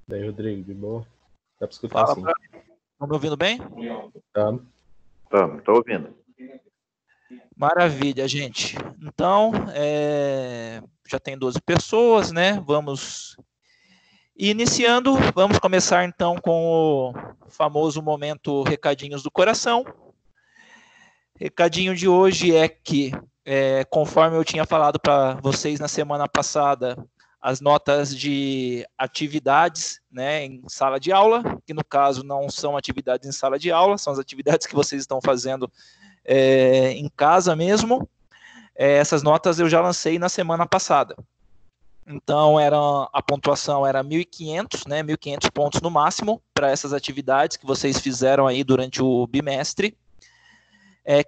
Daí, Rodrigo, de boa? Dá pra escutar Fala sim. pra mim. Estão me ouvindo bem? Tá? Tô ouvindo. Maravilha, gente. Então, já tem 12 pessoas, né? Vamos iniciando. Vamos começar então com o famoso momento Recadinhos do Coração. Recadinho de hoje é que, conforme eu tinha falado para vocês na semana passada, as notas de atividades, né, em sala de aula, que no caso não são atividades em sala de aula, são as atividades que vocês estão fazendo em casa mesmo. Essas notas eu já lancei na semana passada. Então, a pontuação era 1.500, né, 1.500 pontos no máximo para essas atividades que vocês fizeram aí durante o bimestre.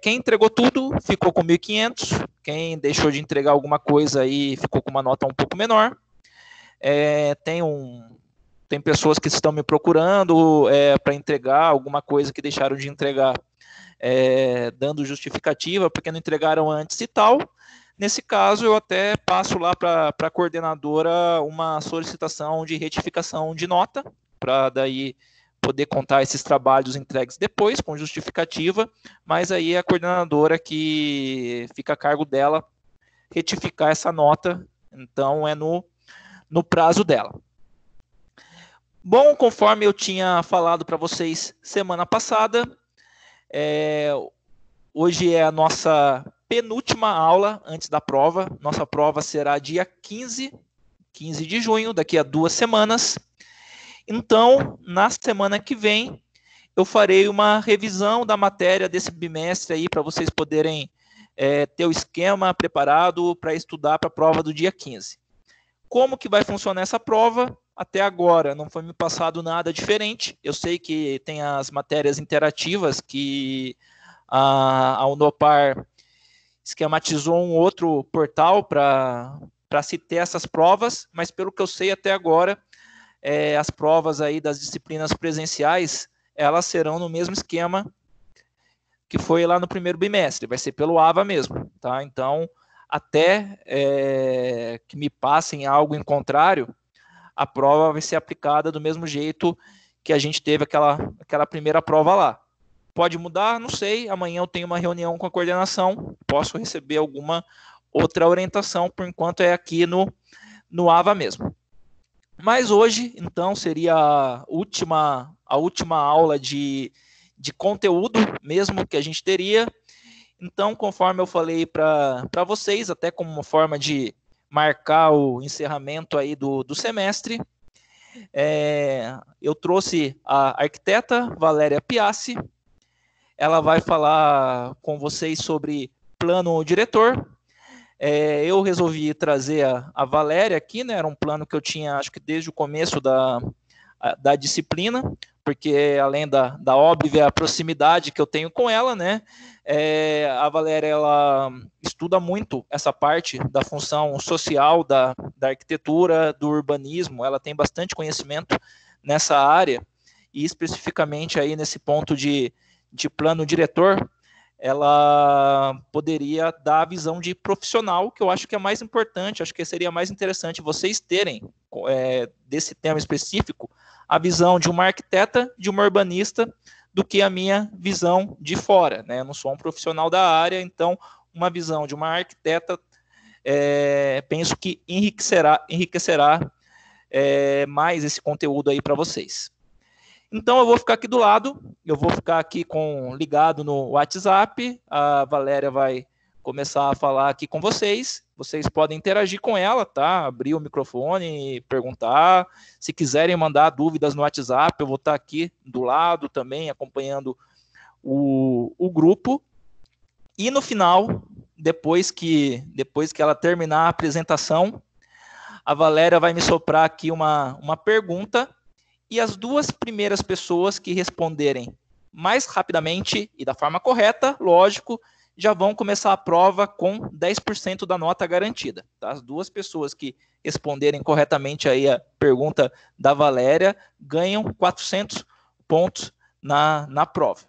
Quem entregou tudo ficou com 1.500, quem deixou de entregar alguma coisa aí ficou com uma nota um pouco menor. Tem pessoas que estão me procurando para entregar alguma coisa que deixaram de entregar, dando justificativa porque não entregaram antes e tal. Nesse caso, eu até passo lá para a coordenadora uma solicitação de retificação de nota, para daí poder contar esses trabalhos entregues depois, com justificativa, mas aí é a coordenadora que fica a cargo dela retificar essa nota, então é no prazo dela. Bom, conforme eu tinha falado para vocês semana passada, hoje é a nossa penúltima aula antes da prova. Nossa prova será dia 15 de junho, daqui a 2 semanas. Então, na semana que vem, eu farei uma revisão da matéria desse bimestre aí, para vocês poderem ter o esquema preparado para estudar para a prova do dia 15. Como que vai funcionar essa prova? Até agora não foi me passado nada diferente. Eu sei que tem as matérias interativas que a Unopar esquematizou um outro portal para se ter essas provas, mas pelo que eu sei até agora, as provas aí das disciplinas presenciais, elas serão no mesmo esquema que foi lá no primeiro bimestre, vai ser pelo AVA mesmo, tá? Então, até que me passem algo em contrário, a prova vai ser aplicada do mesmo jeito que a gente teve aquela primeira prova lá. Pode mudar? Não sei. Amanhã eu tenho uma reunião com a coordenação, posso receber alguma outra orientação, por enquanto é aqui no AVA mesmo. Mas hoje, então, seria a última aula de conteúdo mesmo que a gente teria. Então, conforme eu falei para vocês, até como uma forma de marcar o encerramento aí do semestre, eu trouxe a arquiteta Valéria Piassi. Ela vai falar com vocês sobre plano diretor. Eu resolvi trazer a Valéria aqui, né? Era um plano que eu tinha, acho que desde o começo da disciplina, porque além da óbvia proximidade que eu tenho com ela, né? A Valéria, ela estuda muito essa parte da função social da arquitetura, do urbanismo. Ela tem bastante conhecimento nessa área, e especificamente aí nesse ponto de plano diretor, ela poderia dar a visão de profissional, que eu acho que é mais importante, acho que seria mais interessante vocês terem, desse tema específico, a visão de uma arquiteta, de uma urbanista, do que a minha visão de fora, né? Eu não sou um profissional da área, então uma visão de uma arquiteta, penso que enriquecerá mais esse conteúdo aí para vocês. Então eu vou ficar aqui do lado, eu vou ficar aqui ligado no WhatsApp, a Valéria vai começar a falar aqui com vocês podem interagir com ela, tá? Abrir o microfone, perguntar, se quiserem mandar dúvidas no WhatsApp, eu vou estar aqui do lado também, acompanhando o grupo, e no final, depois que ela terminar a apresentação, a Valéria vai me soprar aqui uma pergunta, e as 2 primeiras pessoas que responderem mais rapidamente e da forma correta, lógico, já vão começar a prova com 10% da nota garantida. Tá? As 2 pessoas que responderem corretamente aí a pergunta da Valéria ganham 400 pontos na prova.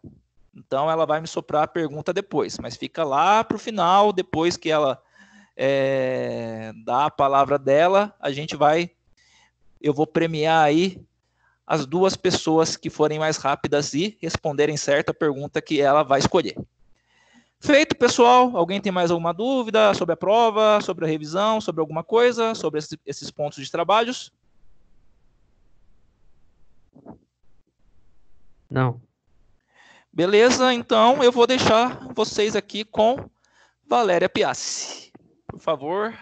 Então, ela vai me soprar a pergunta depois, mas fica lá para o final, depois que ela dá a palavra dela, eu vou premiar aí as duas pessoas que forem mais rápidas e responderem certa pergunta que ela vai escolher. Feito, pessoal? Alguém tem mais alguma dúvida sobre a prova, sobre a revisão, sobre alguma coisa, sobre esses pontos de trabalhos? Não. Beleza, então eu vou deixar vocês aqui com Valéria Piassi. Por favor.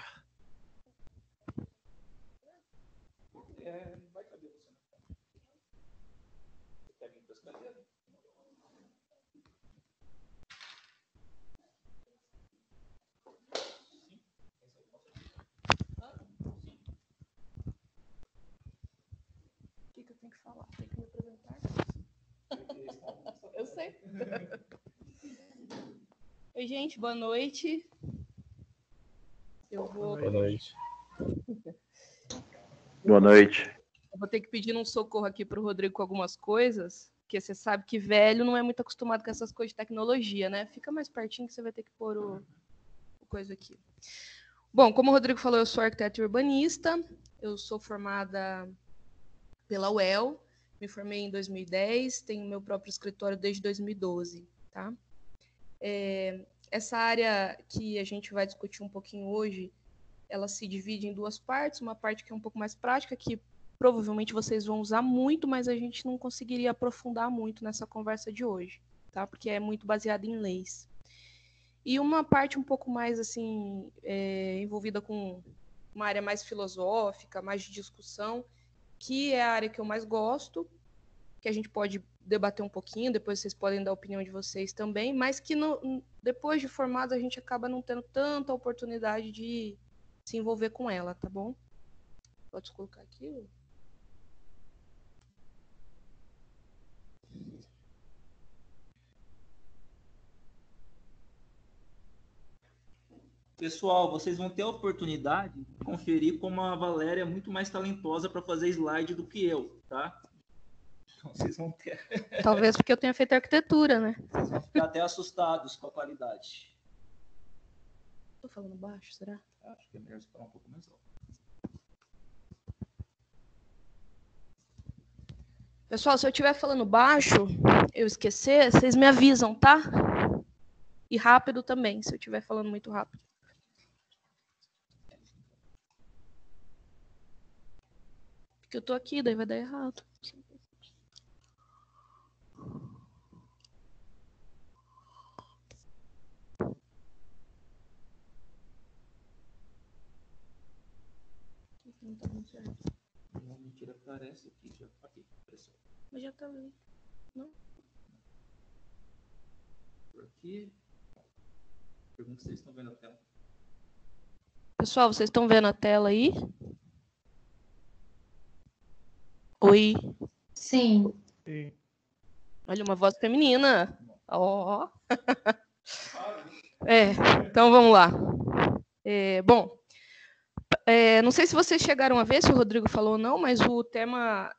O que eu tenho que falar? Tem que me apresentar? Eu sei. Oi, gente, boa noite. Boa noite. Boa noite. Eu vou ter que pedir um socorro aqui para o Rodrigo com algumas coisas, porque você sabe que velho não é muito acostumado com essas coisas de tecnologia, né? Fica mais pertinho que você vai ter que pôr o coisa aqui. Bom, como o Rodrigo falou, eu sou arquiteta e urbanista, eu sou formada pela UEL, me formei em 2010, tenho meu próprio escritório desde 2012, tá? Essa área que a gente vai discutir um pouquinho hoje, ela se divide em duas partes, uma parte que é um pouco mais prática, que provavelmente vocês vão usar muito, mas a gente não conseguiria aprofundar muito nessa conversa de hoje, tá? Porque é muito baseada em leis. E uma parte um pouco mais, assim, envolvida com uma área mais filosófica, mais de discussão, que é a área que eu mais gosto, que a gente pode debater um pouquinho, depois vocês podem dar a opinião de vocês também, mas que depois de formado a gente acaba não tendo tanta oportunidade de se envolver com ela, tá bom? Pode colocar aqui? Pessoal, vocês vão ter a oportunidade de conferir como a Valéria é muito mais talentosa para fazer slide do que eu, tá? Então, vocês vão ter. Talvez porque eu tenha feito arquitetura, né? Vocês vão ficar até assustados com a qualidade. Tô falando baixo, será? Acho que é melhor você falar um pouco mais alto. Pessoal, se eu estiver falando baixo, eu esquecer, vocês me avisam, tá? E rápido também, se eu estiver falando muito rápido. Porque eu tô aqui, daí vai dar errado. Não tá muito certo. Não, mentira, aparece aqui já. Aqui, apareceu. Mas já tá ali. Não? Por aqui. Pergunta se vocês estão vendo a tela. Pessoal, vocês estão vendo a tela aí? Oi. Sim. Olha, uma voz feminina. Ó. Então vamos lá. Bom, não sei se vocês chegaram a ver, se o Rodrigo falou ou não, mas o tema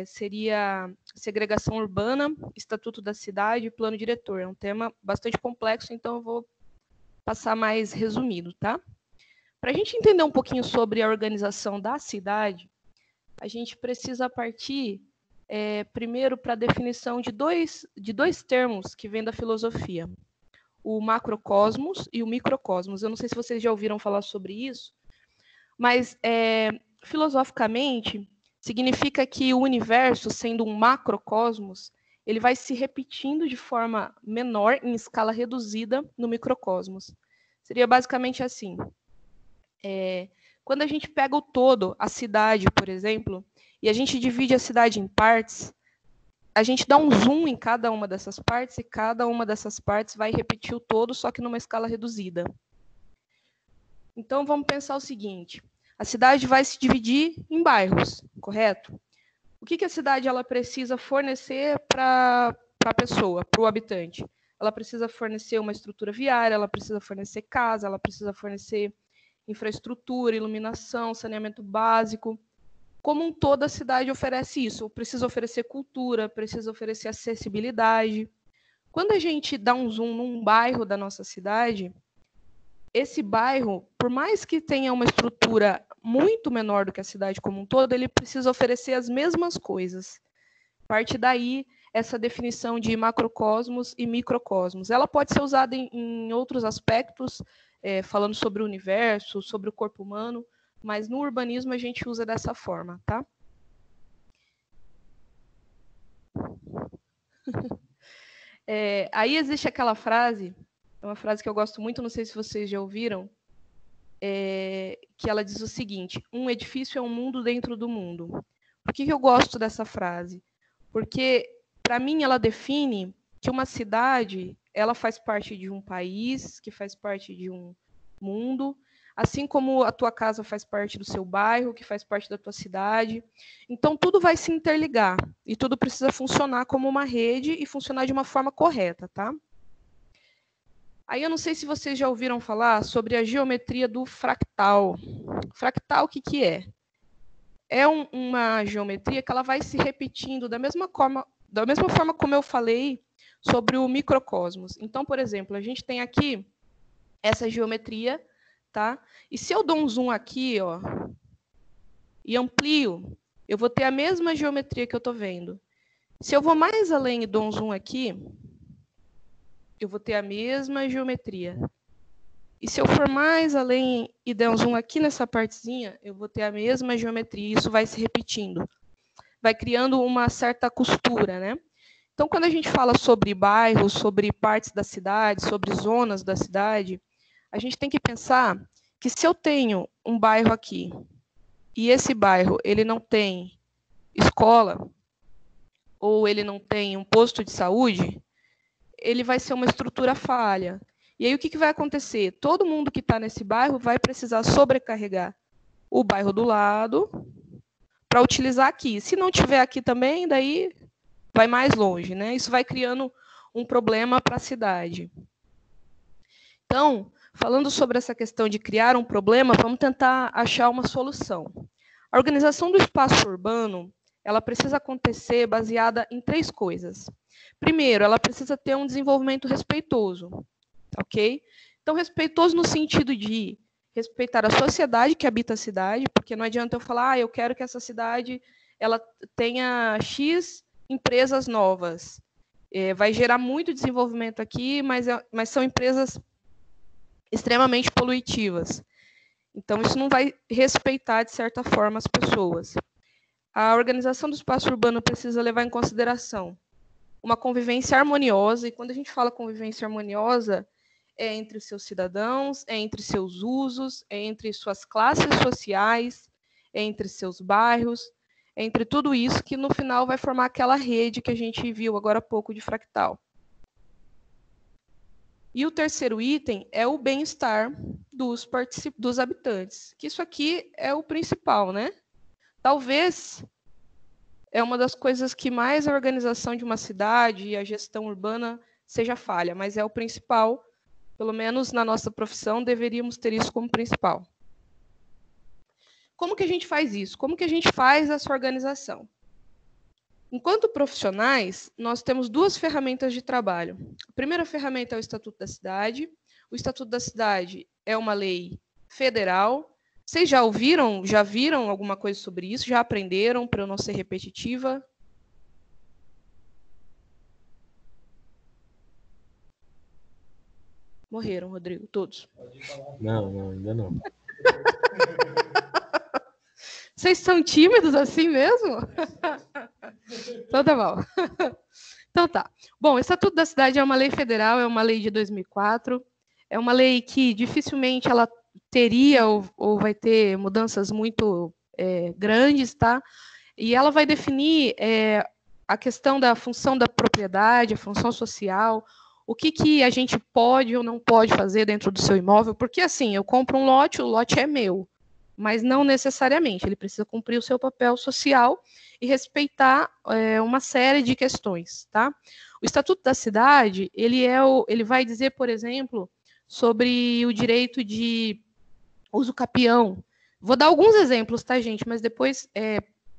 seria segregação urbana, Estatuto da Cidade e Plano Diretor. É um tema bastante complexo, então eu vou passar mais resumido, tá? Para a gente entender um pouquinho sobre a organização da cidade, a gente precisa partir primeiro para a definição de dois termos que vêm da filosofia, o macrocosmos e o microcosmos. Eu não sei se vocês já ouviram falar sobre isso, mas filosoficamente significa que o universo, sendo um macrocosmos, ele vai se repetindo de forma menor, em escala reduzida, no microcosmos. Seria basicamente assim. Quando a gente pega o todo, a cidade, por exemplo, e a gente divide a cidade em partes, a gente dá um zoom em cada uma dessas partes e cada uma dessas partes vai repetir o todo, só que numa escala reduzida. Então, vamos pensar o seguinte. A cidade vai se dividir em bairros, correto? O que a cidade ela precisa fornecer para a pessoa, para o habitante? Ela precisa fornecer uma estrutura viária, ela precisa fornecer casa, ela precisa fornecer infraestrutura, iluminação, saneamento básico. Como um todo, a cidade oferece isso. Precisa oferecer cultura, precisa oferecer acessibilidade. Quando a gente dá um zoom num bairro da nossa cidade, esse bairro, por mais que tenha uma estrutura muito menor do que a cidade como um todo, ele precisa oferecer as mesmas coisas. Parte daí essa definição de macrocosmos e microcosmos. Ela pode ser usada em outros aspectos, falando sobre o universo, sobre o corpo humano, mas no urbanismo a gente usa dessa forma, tá? Aí existe aquela frase, é uma frase que eu gosto muito, não sei se vocês já ouviram, que ela diz o seguinte: um edifício é um mundo dentro do mundo. Por que eu gosto dessa frase? Porque, para mim, ela define que uma cidade, ela faz parte de um país, que faz parte de um mundo, assim como a tua casa faz parte do seu bairro, que faz parte da tua cidade. Então, tudo vai se interligar e tudo precisa funcionar como uma rede e funcionar de uma forma correta, tá? Aí eu não sei se vocês já ouviram falar sobre a geometria do fractal. Fractal, o que é? É uma geometria que ela vai se repetindo da mesma forma como eu falei sobre o microcosmos. Então, por exemplo, a gente tem aqui essa geometria, tá? E se eu dou um zoom aqui, ó, e amplio, eu vou ter a mesma geometria que eu estou vendo. Se eu vou mais além e dou um zoom aqui, eu vou ter a mesma geometria. E se eu for mais além e der um zoom aqui nessa partezinha, eu vou ter a mesma geometria. Isso vai se repetindo. Vai criando uma certa costura, né? Então, quando a gente fala sobre bairros, sobre partes da cidade, sobre zonas da cidade, a gente tem que pensar que se eu tenho um bairro aqui e esse bairro ele não tem escola ou ele não tem um posto de saúde, ele vai ser uma estrutura falha. E aí o que vai acontecer? Todo mundo que está nesse bairro vai precisar sobrecarregar o bairro do lado para utilizar aqui. Se não tiver aqui também, daí vai mais longe, né? Isso vai criando um problema para a cidade. Então, falando sobre essa questão de criar um problema, vamos tentar achar uma solução. A organização do espaço urbano, ela precisa acontecer baseada em 3 coisas. Primeiro, ela precisa ter um desenvolvimento respeitoso, ok? Então, respeitoso no sentido de respeitar a sociedade que habita a cidade, porque não adianta eu falar, eu quero que essa cidade ela tenha X empresas novas. Vai gerar muito desenvolvimento aqui, mas são empresas extremamente poluitivas. Então, isso não vai respeitar, de certa forma, as pessoas. A organização do espaço urbano precisa levar em consideração uma convivência harmoniosa, e quando a gente fala convivência harmoniosa, é entre os seus cidadãos, é entre seus usos, é entre suas classes sociais, é entre seus bairros, é entre tudo isso que no final vai formar aquela rede que a gente viu agora há pouco de fractal. E o terceiro item é o bem-estar dos habitantes, que isso aqui é o principal, né? Talvez é uma das coisas que mais a organização de uma cidade e a gestão urbana seja falha, mas é o principal, pelo menos na nossa profissão, deveríamos ter isso como principal. Como que a gente faz isso? Como que a gente faz essa organização? Enquanto profissionais, nós temos 2 ferramentas de trabalho. A primeira ferramenta é o Estatuto da Cidade. O Estatuto da Cidade é uma lei federal. Vocês já ouviram, já viram alguma coisa sobre isso? Já aprenderam, para eu não ser repetitiva? Morreram, Rodrigo, todos. Não, ainda não. Vocês são tímidos assim mesmo? Então tá bom. Então tá. Bom, o Estatuto da Cidade é uma lei federal, é uma lei de 2004. É uma lei que dificilmente ela teria ou vai ter mudanças muito grandes, tá? E ela vai definir a questão da função da propriedade, a função social, o que a gente pode ou não pode fazer dentro do seu imóvel, porque assim, eu compro um lote, o lote é meu, mas não necessariamente, ele precisa cumprir o seu papel social e respeitar uma série de questões, tá? O Estatuto da Cidade, ele vai dizer, por exemplo, sobre o direito de uso capião. Vou dar alguns exemplos, tá, gente? Mas depois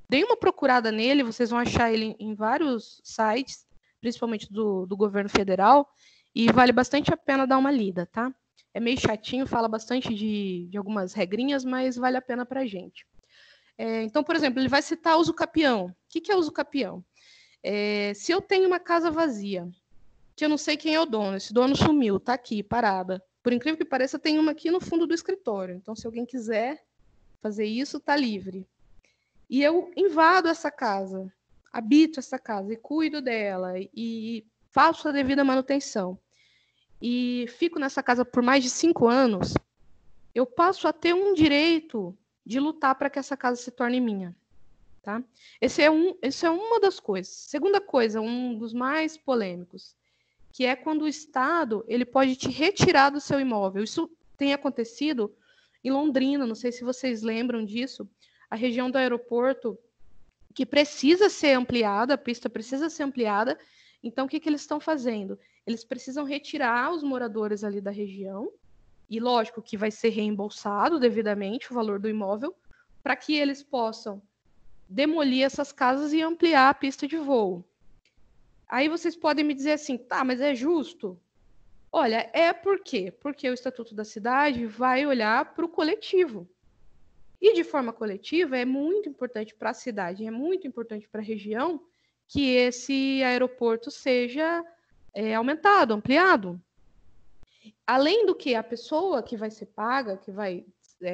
deem uma procurada nele, vocês vão achar ele em vários sites, principalmente do governo federal, e vale bastante a pena dar uma lida, tá? É meio chatinho, fala bastante de algumas regrinhas, mas vale a pena para a gente. Então, por exemplo, ele vai citar uso capião. O que é uso capião? Se eu tenho uma casa vazia, que eu não sei quem é o dono, esse dono sumiu, está aqui, parada. Por incrível que pareça, tem uma aqui no fundo do escritório. Então, se alguém quiser fazer isso, está livre. E eu invado essa casa, habito essa casa e cuido dela e faço a devida manutenção. E fico nessa casa por mais de 5 anos, eu passo a ter um direito de lutar para que essa casa se torne minha. Tá? Esse é uma das coisas. Segunda coisa, um dos mais polêmicos, que é quando o Estado ele pode te retirar do seu imóvel. Isso tem acontecido em Londrina, não sei se vocês lembram disso, a região do aeroporto, que precisa ser ampliada, a pista precisa ser ampliada. Então, o que eles estão fazendo? Eles precisam retirar os moradores ali da região, e lógico que vai ser reembolsado devidamente o valor do imóvel, para que eles possam demolir essas casas e ampliar a pista de voo. Aí vocês podem me dizer assim, tá, mas é justo? Olha, por quê? Porque o Estatuto da Cidade vai olhar para o coletivo. E de forma coletiva é muito importante para a cidade, é muito importante para a região que esse aeroporto seja aumentado, ampliado. Além do que a pessoa que vai ser paga, que vai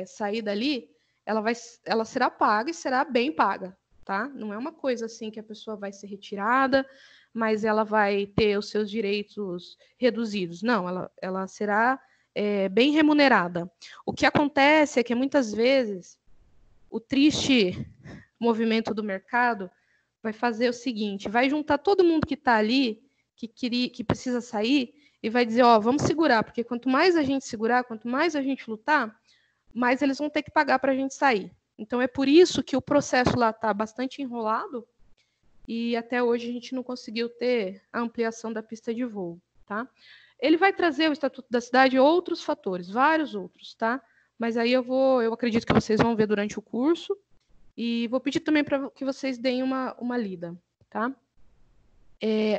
sair dali, ela será paga e será bem paga, tá? Não é uma coisa assim que a pessoa vai ser retirada, mas ela vai ter os seus direitos reduzidos. Não, ela será bem remunerada. O que acontece é que muitas vezes o triste movimento do mercado vai fazer o seguinte, vai juntar todo mundo que está ali, que precisa sair, e vai dizer, vamos segurar, porque quanto mais a gente segurar, quanto mais a gente lutar, mais eles vão ter que pagar para a gente sair. Então, é por isso que o processo lá está bastante enrolado e até hoje a gente não conseguiu ter a ampliação da pista de voo, tá? Ele vai trazer o Estatuto da Cidade outros fatores, vários outros, tá? Mas aí eu acredito que vocês vão ver durante o curso e vou pedir também para que vocês deem uma lida, tá?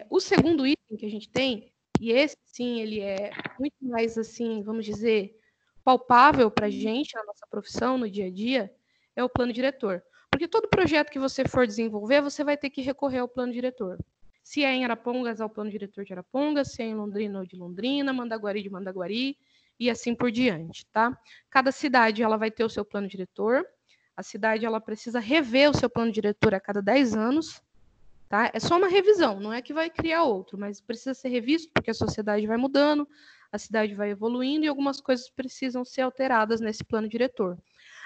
O segundo item que a gente tem, e esse sim, ele é muito mais, assim, vamos dizer, palpável para a gente, na nossa profissão, no dia a dia, é o plano diretor. Porque todo projeto que você for desenvolver, você vai ter que recorrer ao plano diretor. Se é em Arapongas, ao plano diretor de Arapongas, se é em Londrina ou de Londrina, Mandaguari de Mandaguari, e assim por diante, tá? Cada cidade ela vai ter o seu plano diretor, a cidade ela precisa rever o seu plano diretor a cada 10 anos, tá? É só uma revisão, não é que vai criar outro, mas precisa ser revisto porque a sociedade vai mudando, a cidade vai evoluindo e algumas coisas precisam ser alteradas nesse plano diretor.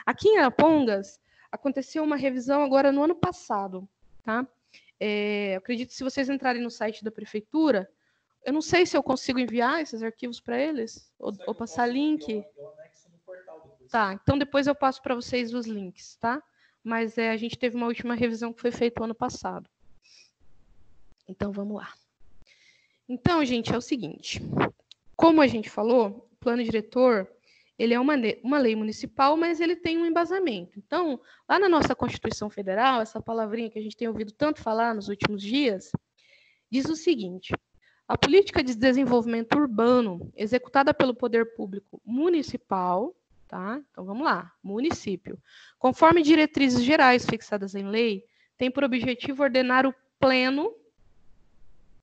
Aqui em Arapongas, aconteceu uma revisão agora no ano passado, tá? Eu acredito que se vocês entrarem no site da prefeitura, eu não sei se eu consigo enviar esses arquivos para eles, ou passar link. Eu anexo no portal depois. Tá, então depois eu passo para vocês os links, tá? Mas a gente teve uma última revisão que foi feita ano passado. Então, vamos lá. Então, gente, é o seguinte. Como a gente falou, o plano diretor, ele é uma lei municipal, mas ele tem um embasamento. Então, lá na nossa Constituição Federal, essa palavrinha que a gente tem ouvido tanto falar nos últimos dias, diz o seguinte: a política de desenvolvimento urbano executada pelo poder público municipal, tá? Então, vamos lá, município, conforme diretrizes gerais fixadas em lei, tem por objetivo ordenar o pleno...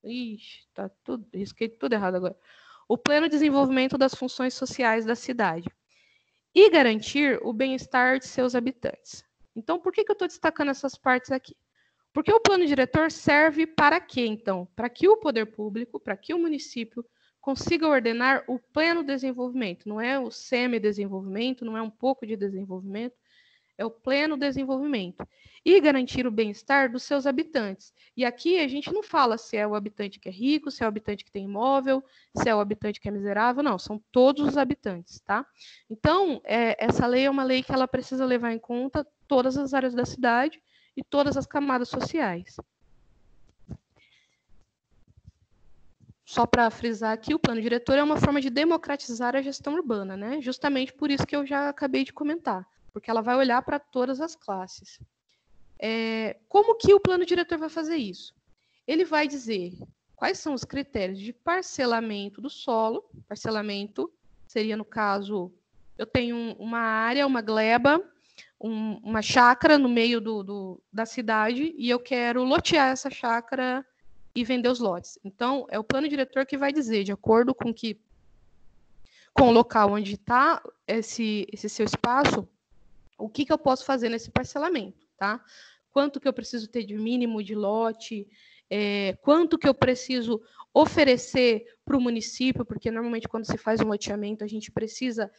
Ixi, tá tudo, risquei tudo errado agora. O pleno desenvolvimento das funções sociais da cidade e garantir o bem-estar de seus habitantes. Então, por que eu estou destacando essas partes aqui? Porque o plano diretor serve para quê, então? Para que o poder público, para que o município consiga ordenar o pleno desenvolvimento. Não é o semi-desenvolvimento, não é um pouco de desenvolvimento, é o pleno desenvolvimento. E garantir o bem-estar dos seus habitantes. E aqui a gente não fala se é o habitante que é rico, se é o habitante que tem imóvel, se é o habitante que é miserável, não, são todos os habitantes, tá? Então, essa lei é uma lei que ela precisa levar em conta todas as áreas da cidade e todas as camadas sociais. Só para frisar aqui, o plano diretor é uma forma de democratizar a gestão urbana, né? Justamente por isso que eu já acabei de comentar, porque ela vai olhar para todas as classes. Como que o plano diretor vai fazer isso? Ele vai dizer quais são os critérios de parcelamento do solo. Parcelamento seria, no caso, eu tenho uma área, uma gleba, uma chácara no meio da cidade e eu quero lotear essa chácara e vender os lotes. Então, é o plano diretor que vai dizer, de acordo com o local onde está esse seu espaço, o que eu posso fazer nesse parcelamento, tá? Quanto que eu preciso ter de mínimo de lote, quanto que eu preciso oferecer para o município, porque normalmente quando se faz um loteamento, a gente precisa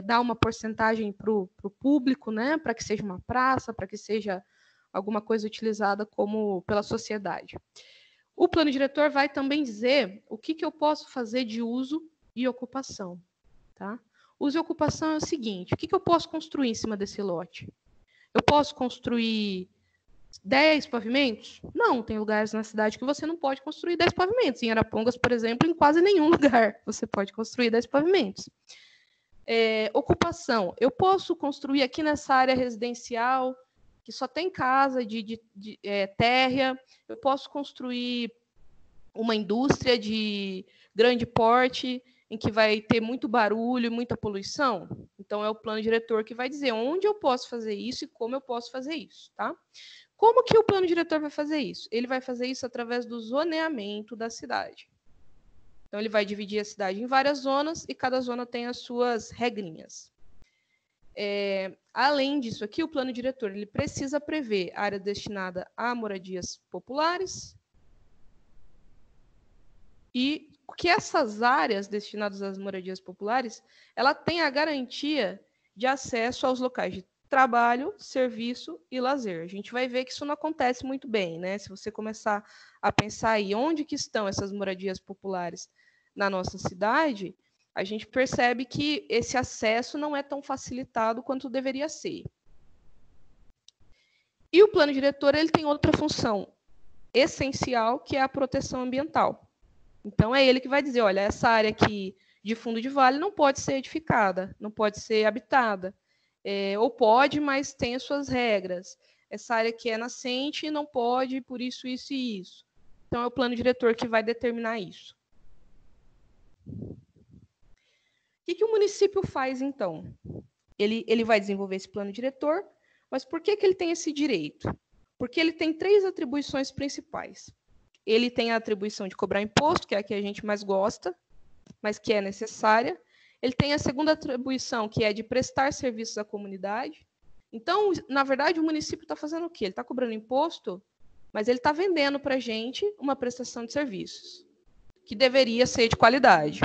dar uma porcentagem para o público, né? Para que seja uma praça, para que seja alguma coisa utilizada pela sociedade. O plano diretor vai também dizer o que eu posso fazer de uso e ocupação. Tá? Uso e ocupação é o seguinte, o que eu posso construir em cima desse lote? Eu posso construir 10 pavimentos? Não, tem lugares na cidade que você não pode construir 10 pavimentos. Em Arapongas, por exemplo, em quase nenhum lugar você pode construir 10 pavimentos. Ocupação. Eu posso construir aqui nessa área residencial, que só tem casa de térrea, eu posso construir uma indústria de grande porte, em que vai ter muito barulho e muita poluição. Então, é o plano diretor que vai dizer onde eu posso fazer isso e como eu posso fazer isso. Tá? Como que o plano diretor vai fazer isso? Ele vai fazer isso através do zoneamento da cidade. Então, ele vai dividir a cidade em várias zonas e cada zona tem as suas regrinhas. Além disso aqui, o plano diretor ele precisa prever área destinada a moradias populares e que essas áreas destinadas às moradias populares, ela tem a garantia de acesso aos locais de trabalho, serviço e lazer. A gente vai ver que isso não acontece muito bem, né? Se você começar a pensar aí onde que estão essas moradias populares na nossa cidade, a gente percebe que esse acesso não é tão facilitado quanto deveria ser. E o plano diretor ele tem outra função essencial, que é a proteção ambiental. Então, é ele que vai dizer, olha, essa área aqui de fundo de vale não pode ser edificada, não pode ser habitada. Ou pode, mas tem as suas regras. Essa área que é nascente não pode, por isso, isso e isso. Então, é o plano diretor que vai determinar isso. O que o município faz, então? Ele vai desenvolver esse plano diretor, mas por que ele tem esse direito? Porque ele tem 3 atribuições principais. Ele tem a atribuição de cobrar imposto, que é a que a gente mais gosta, mas que é necessária. Ele tem a segunda atribuição, que é de prestar serviços à comunidade. Então, na verdade, o município está fazendo o quê? Ele está cobrando imposto, mas ele está vendendo para a gente uma prestação de serviços, que deveria ser de qualidade.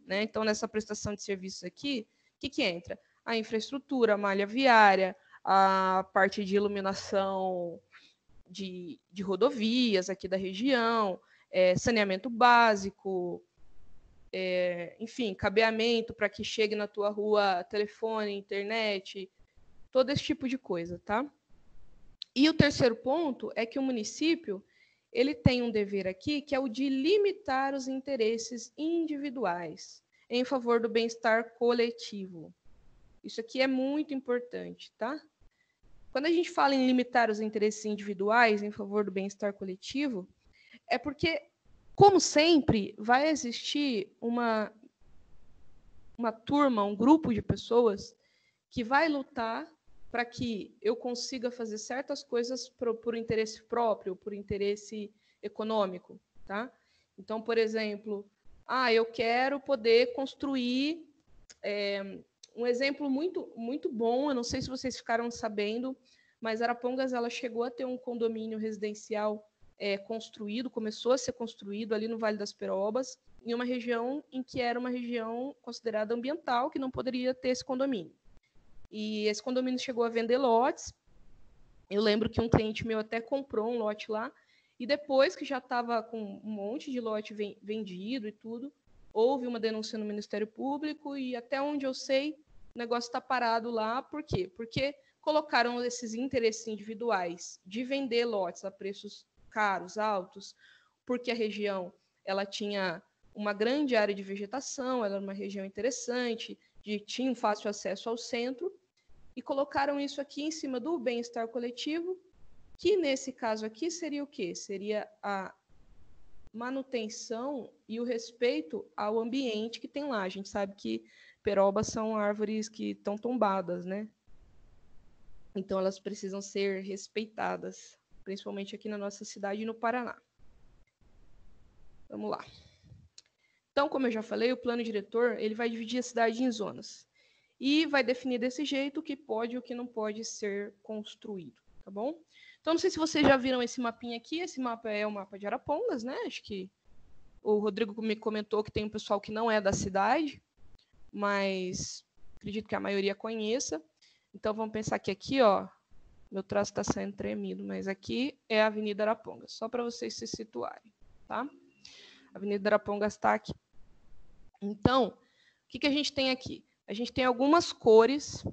Né? Então, nessa prestação de serviços aqui, o que entra? A infraestrutura, a malha viária, a parte de iluminação de rodovias aqui da região, saneamento básico, enfim, cabeamento para que chegue na tua rua telefone, internet, todo esse tipo de coisa, tá? E o terceiro ponto é que o município ele tem um dever aqui, que é o de limitar os interesses individuais em favor do bem-estar coletivo. Isso aqui é muito importante, tá? Quando a gente fala em limitar os interesses individuais em favor do bem-estar coletivo, é porque, como sempre, vai existir uma turma, um grupo de pessoas que vai lutar para que eu consiga fazer certas coisas por interesse próprio, por interesse econômico, tá? Então, por exemplo, eu quero poder construir um exemplo muito, muito bom, eu não sei se vocês ficaram sabendo, mas Arapongas ela chegou a ter um condomínio residencial construído, começou a ser construído ali no Vale das Perobas, em uma região em que era uma região considerada ambiental, que não poderia ter esse condomínio. E esse condomínio chegou a vender lotes. Eu lembro que um cliente meu até comprou um lote lá, e depois que já estava com um monte de lote vendido e tudo, houve uma denúncia no Ministério Público e, até onde eu sei, o negócio está parado lá. Por quê? Porque colocaram esses interesses individuais de vender lotes a preços caros, altos, porque a região ela tinha uma grande área de vegetação, ela era uma região interessante, tinha um fácil acesso ao centro, e colocaram isso aqui em cima do bem-estar coletivo, que nesse caso aqui seria o quê? Seria a manutenção e o respeito ao ambiente que tem lá. A gente sabe que perobas são árvores que estão tombadas, né? Então, elas precisam ser respeitadas, principalmente aqui na nossa cidade e no Paraná. Vamos lá. Então, como eu já falei, o plano diretor ele vai dividir a cidade em zonas e vai definir desse jeito o que pode e o que não pode ser construído, tá bom? Então, não sei se vocês já viram esse mapinha aqui. Esse mapa é o mapa de Arapongas, né? Acho que o Rodrigo me comentou que tem um pessoal que não é da cidade, mas acredito que a maioria conheça. Então, vamos pensar que aqui, ó, meu traço está saindo tremido, mas aqui é a Avenida Arapongas, só para vocês se situarem, tá? A Avenida Arapongas está aqui. Então, o que a gente tem aqui? A gente tem algumas cores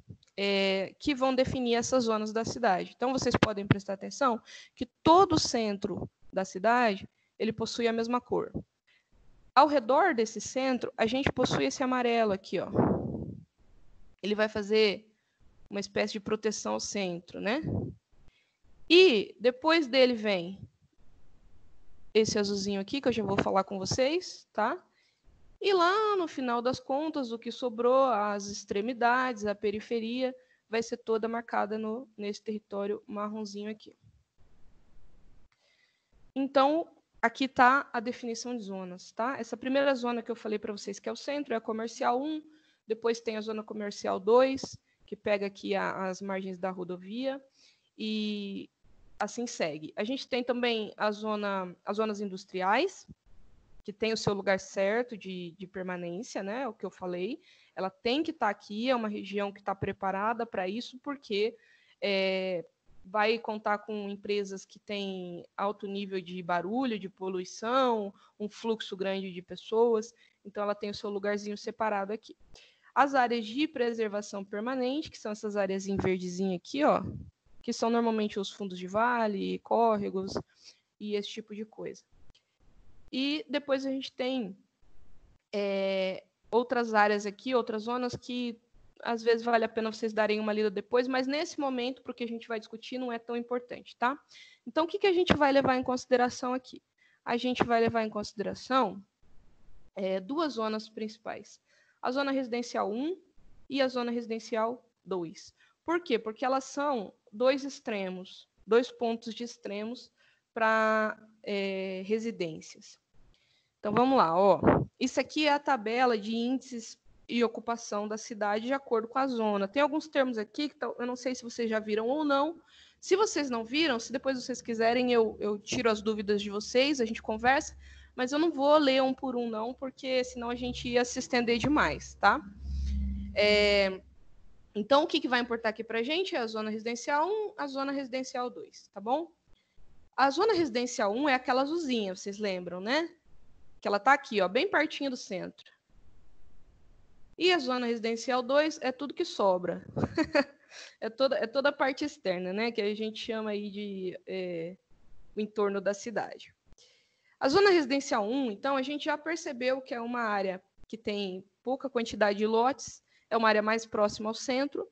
que vão definir essas zonas da cidade. Então, vocês podem prestar atenção que todo o centro da cidade ele possui a mesma cor. Ao redor desse centro, a gente possui esse amarelo aqui, ó. Ele vai fazer uma espécie de proteção ao centro, né? E depois dele vem esse azulzinho aqui, que eu já vou falar com vocês, tá? E lá, no final das contas, o que sobrou, as extremidades, a periferia, vai ser toda marcada nesse território marronzinho aqui. Então, aqui está a definição de zonas, tá? Essa primeira zona que eu falei para vocês, que é o centro, é a comercial 1, depois tem a zona comercial 2, que pega aqui as margens da rodovia, e assim segue. A gente tem também as zonas industriais, que tem o seu lugar certo de permanência, né? O que eu falei. Ela tem que estar aqui, é uma região que está preparada para isso, porque vai contar com empresas que têm alto nível de barulho, de poluição, um fluxo grande de pessoas, então ela tem o seu lugarzinho separado aqui. As áreas de preservação permanente, que são essas áreas em verdezinho aqui, ó, que são normalmente os fundos de vale, córregos e esse tipo de coisa. E depois a gente tem outras áreas aqui, outras zonas que às vezes vale a pena vocês darem uma lida depois, mas nesse momento, porque a gente vai discutir, não é tão importante, tá? Então, o que a gente vai levar em consideração aqui? A gente vai levar em consideração duas zonas principais. A zona residencial 1 e a zona residencial 2. Por quê? Porque elas são dois extremos, dois pontos de extremos para residências. Então, vamos lá. Ó. Isso aqui é a tabela de índices e ocupação da cidade de acordo com a zona. Tem alguns termos aqui que eu não sei se vocês já viram ou não. Se vocês não viram, se depois vocês quiserem, eu tiro as dúvidas de vocês, a gente conversa, mas eu não vou ler um por um, não, porque senão a gente ia se estender demais, tá? Então, o que vai importar aqui para a gente é a zona residencial 1, a zona residencial 2, tá bom? A zona residencial 1 é aquela azulzinha, vocês lembram, né? Que ela está aqui, ó, bem pertinho do centro. E a zona residencial 2 é tudo que sobra. é toda a parte externa, né? Que a gente chama aí de o entorno da cidade. A zona residencial 1, então, a gente já percebeu que é uma área que tem pouca quantidade de lotes, é uma área mais próxima ao centro,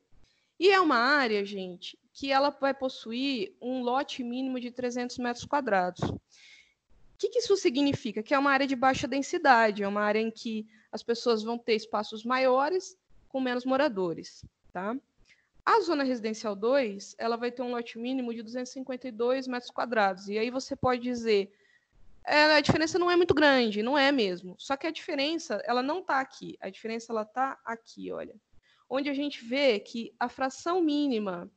e é uma área, gente, que ela vai possuir um lote mínimo de 300 metros quadrados. O que isso significa? Que é uma área de baixa densidade, é uma área em que as pessoas vão ter espaços maiores com menos moradores, tá? A zona residencial 2, ela vai ter um lote mínimo de 252 metros quadrados, e aí você pode dizer, a diferença não é muito grande, não é mesmo, só que a diferença, ela não está aqui, a diferença, ela está aqui, olha, onde a gente vê que a fração mínima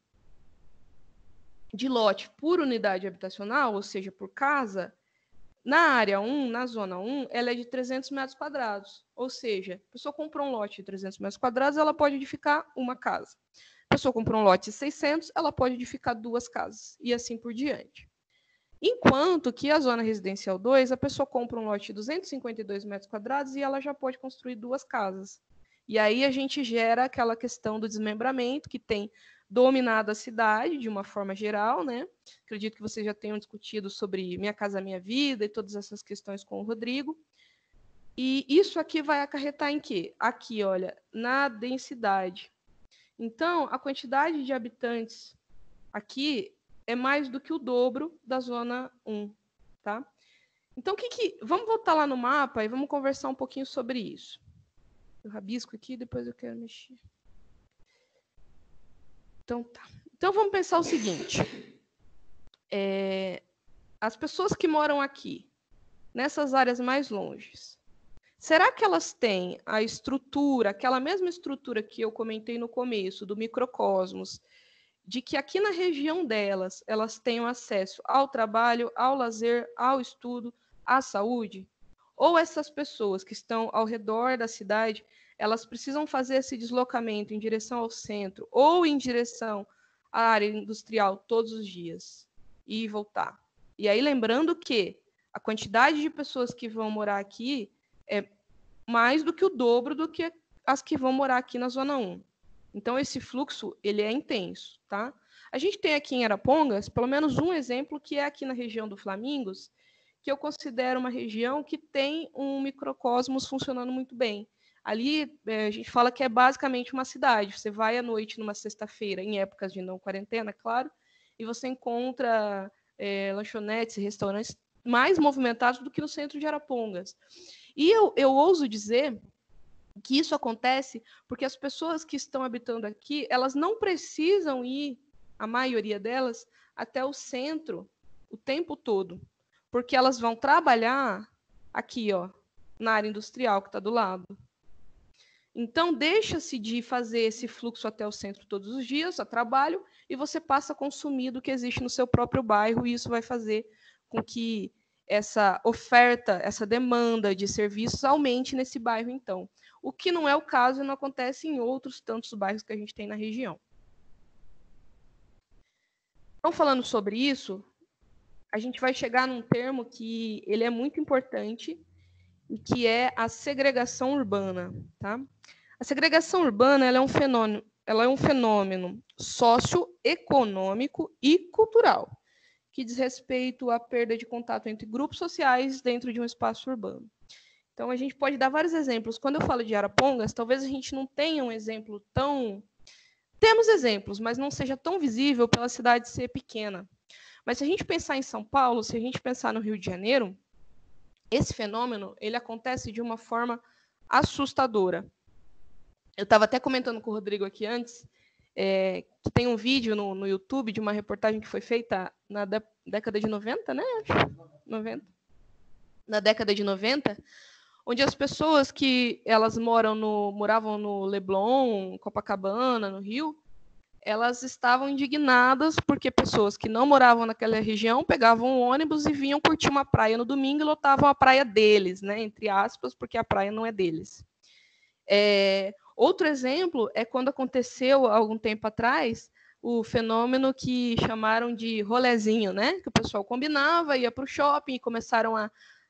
de lote por unidade habitacional, ou seja, por casa, na área 1, na zona 1, ela é de 300 metros quadrados. Ou seja, a pessoa comprou um lote de 300 metros quadrados, ela pode edificar uma casa. A pessoa comprou um lote de 600, ela pode edificar 2 casas. E assim por diante. Enquanto que a zona residencial 2, a pessoa compra um lote de 252 metros quadrados e ela já pode construir 2 casas. E aí a gente gera aquela questão do desmembramento que tem dominado a cidade de uma forma geral, né? Acredito que vocês já tenham discutido sobre Minha Casa Minha Vida e todas essas questões com o Rodrigo. E isso aqui vai acarretar em quê? Aqui, olha, na densidade. Então, a quantidade de habitantes aqui é mais do que o dobro da zona 1, tá? Então, vamos voltar lá no mapa e vamos conversar um pouquinho sobre isso. Eu rabisco aqui, depois eu quero mexer. Então, tá. Então, vamos pensar o seguinte. As pessoas que moram aqui, nessas áreas mais longes, será que elas têm a estrutura, aquela mesma estrutura que eu comentei no começo, do microcosmos, de que aqui na região delas, elas tenham acesso ao trabalho, ao lazer, ao estudo, à saúde? Ou essas pessoas que estão ao redor da cidade, elas precisam fazer esse deslocamento em direção ao centro ou em direção à área industrial todos os dias, ir e voltar? E aí, lembrando que a quantidade de pessoas que vão morar aqui é mais do que o dobro do que as que vão morar aqui na Zona 1. Então, esse fluxo, ele é intenso, tá? A gente tem aqui em Arapongas, pelo menos um exemplo, que é aqui na região do Flamingos, que eu considero uma região que tem um microcosmos funcionando muito bem. Ali, a gente fala que é basicamente uma cidade. Você vai à noite, numa sexta-feira, em épocas de não quarentena, claro, e você encontra lanchonetes e restaurantes mais movimentados do que no centro de Arapongas. E eu ouso dizer que isso acontece porque as pessoas que estão habitando aqui, elas não precisam ir, a maioria delas, até o centro o tempo todo, porque elas vão trabalhar aqui, ó, na área industrial que está do lado. Então, deixa-se de fazer esse fluxo até o centro todos os dias, a trabalho, e você passa a consumir do que existe no seu próprio bairro, e isso vai fazer com que essa oferta, essa demanda de serviços aumente nesse bairro, então. O que não é o caso e não acontece em outros tantos bairros que a gente tem na região. Então, falando sobre isso, a gente vai chegar num termo que ele é muito importante, e que é a segregação urbana. Tá? A segregação urbana ela é um fenômeno socioeconômico e cultural, que diz respeito à perda de contato entre grupos sociais dentro de um espaço urbano. Então, a gente pode dar vários exemplos. Quando eu falo de Arapongas, talvez a gente não tenha um exemplo tão... Temos exemplos, mas não seja tão visível pela cidade ser pequena. Mas se a gente pensar em São Paulo, se a gente pensar no Rio de Janeiro, esse fenômeno ele acontece de uma forma assustadora. Eu estava até comentando com o Rodrigo aqui antes, que tem um vídeo no YouTube de uma reportagem que foi feita na década de 90, né? 90. Na década de 90, onde as pessoas que elas moravam no Leblon, Copacabana, no Rio, elas estavam indignadas porque pessoas que não moravam naquela região pegavam um ônibus e vinham curtir uma praia no domingo e lotavam a praia deles, né, entre aspas, porque a praia não é deles. Outro exemplo é quando aconteceu, há algum tempo atrás, o fenômeno que chamaram de rolezinho, né, que o pessoal combinava, ia para o shopping e começaram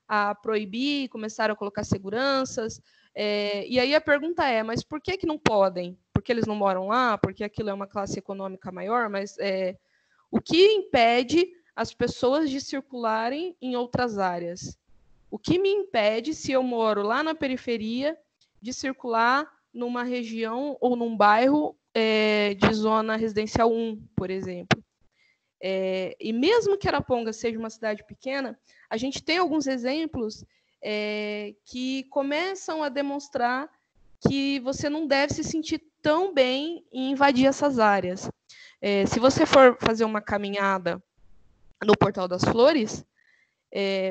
a proibir, começaram a colocar seguranças. E aí a pergunta é, mas por que não podem? Porque eles não moram lá? Porque aquilo é uma classe econômica maior? Mas o que impede as pessoas de circularem em outras áreas? O que me impede, se eu moro lá na periferia, de circular numa região ou num bairro de zona residencial 1, por exemplo? E mesmo que Arapongas seja uma cidade pequena, a gente tem alguns exemplos que começam a demonstrar que você não deve se sentir tão bem em invadir essas áreas. Se você for fazer uma caminhada no Portal das Flores,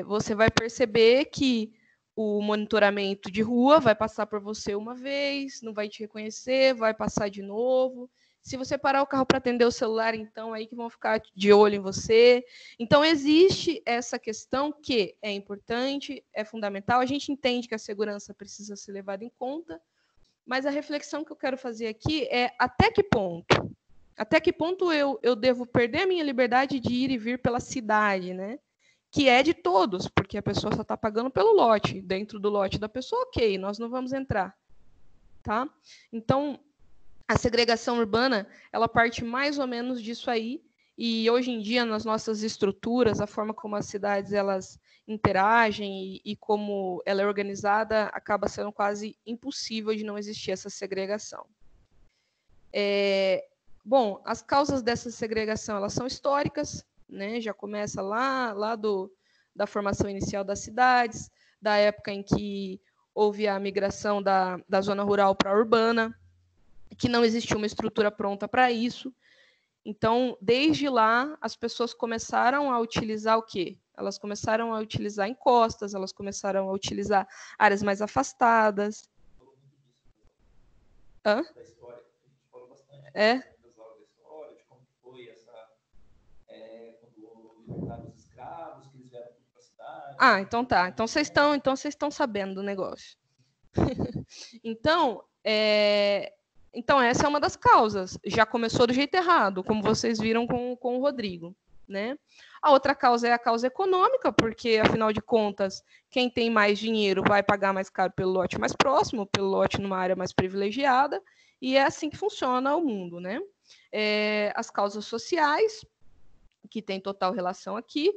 você vai perceber que o monitoramento de rua vai passar por você uma vez, não vai te reconhecer, vai passar de novo. Se você parar o carro para atender o celular, então, aí que vão ficar de olho em você. Então, existe essa questão que é importante, é fundamental. A gente entende que a segurança precisa ser levada em conta, mas a reflexão que eu quero fazer aqui é até que ponto eu devo perder a minha liberdade de ir e vir pela cidade, né? Que é de todos, porque a pessoa só está pagando pelo lote. Dentro do lote da pessoa, ok, nós não vamos entrar. Tá? Então, a segregação urbana, ela parte mais ou menos disso aí, e hoje em dia, nas nossas estruturas, a forma como as cidades elas interagem e como ela é organizada, acaba sendo quase impossível de não existir essa segregação. Bom, as causas dessa segregação elas são históricas, né? Já começa lá da formação inicial das cidades, da época em que houve a migração da zona rural para a urbana, que não existia uma estrutura pronta para isso. Então, desde lá, as pessoas começaram a utilizar o quê? Elas começaram a utilizar encostas, elas começaram a utilizar áreas mais afastadas. Hã? Da história, a gente falou bastante das aulas da história, de como foi quando libertaram os escravos, que eles vieram para a cidade. Ah, então tá. Então vocês estão sabendo do negócio. Então, essa é uma das causas. Já começou do jeito errado, como vocês viram com o Rodrigo, né? A outra causa é a causa econômica, porque, afinal de contas, quem tem mais dinheiro vai pagar mais caro pelo lote mais próximo, pelo lote numa área mais privilegiada, e é assim que funciona o mundo, né? As causas sociais, que tem total relação aqui,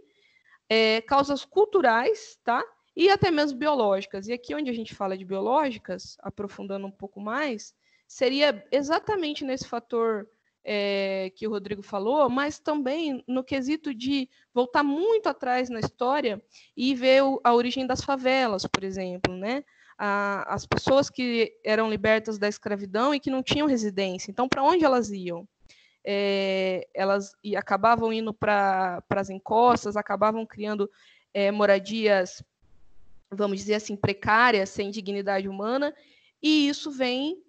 causas culturais, tá? E até mesmo biológicas. E aqui onde a gente fala de biológicas, aprofundando um pouco mais, seria exatamente nesse fator que o Rodrigo falou, mas também no quesito de voltar muito atrás na história e ver a origem das favelas, por exemplo, né? As pessoas que eram libertas da escravidão e que não tinham residência. Então, para onde elas iam? Elas acabavam indo para as encostas, acabavam criando moradias, vamos dizer assim, precárias, sem dignidade humana, e isso vem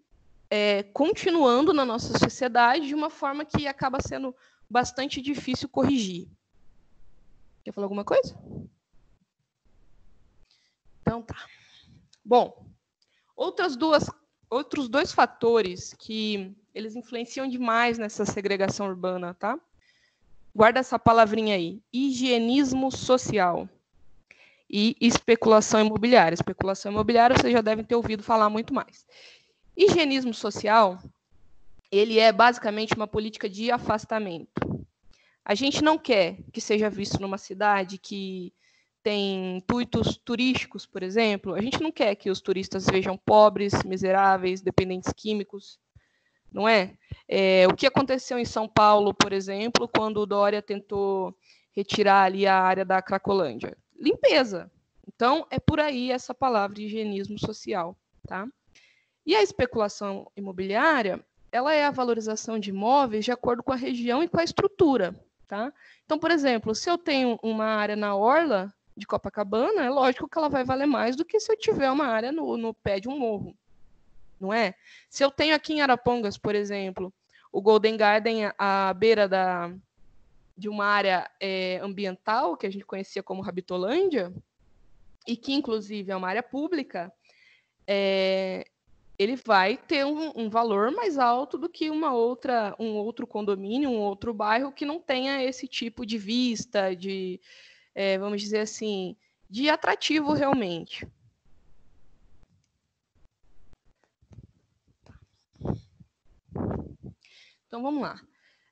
continuando na nossa sociedade de uma forma que acaba sendo bastante difícil corrigir. Quer falar alguma coisa? Então tá. Bom, outros dois fatores que eles influenciam demais nessa segregação urbana, tá? Guarda essa palavrinha aí, higienismo social e especulação imobiliária. Especulação imobiliária vocês já devem ter ouvido falar muito mais. Higienismo social, ele é basicamente uma política de afastamento. A gente não quer que seja visto numa cidade que tem intuitos turísticos, por exemplo, a gente não quer que os turistas vejam pobres, miseráveis, dependentes químicos, não é? O que aconteceu em São Paulo, por exemplo, quando o Dória tentou retirar ali a área da Cracolândia? Limpeza. Então, é por aí essa palavra de higienismo social, tá? E a especulação imobiliária, ela é a valorização de imóveis de acordo com a região e com a estrutura, tá? Então, por exemplo, se eu tenho uma área na orla de Copacabana, é lógico que ela vai valer mais do que se eu tiver uma área no pé de um morro, não é? Se eu tenho aqui em Arapongas, por exemplo, o Golden Garden à beira de uma área ambiental, que a gente conhecia como Rabitolândia, e que, inclusive, é uma área pública, ele vai ter um valor mais alto do que um outro condomínio, um outro bairro que não tenha esse tipo de vista, vamos dizer assim, de atrativo realmente. Então, vamos lá.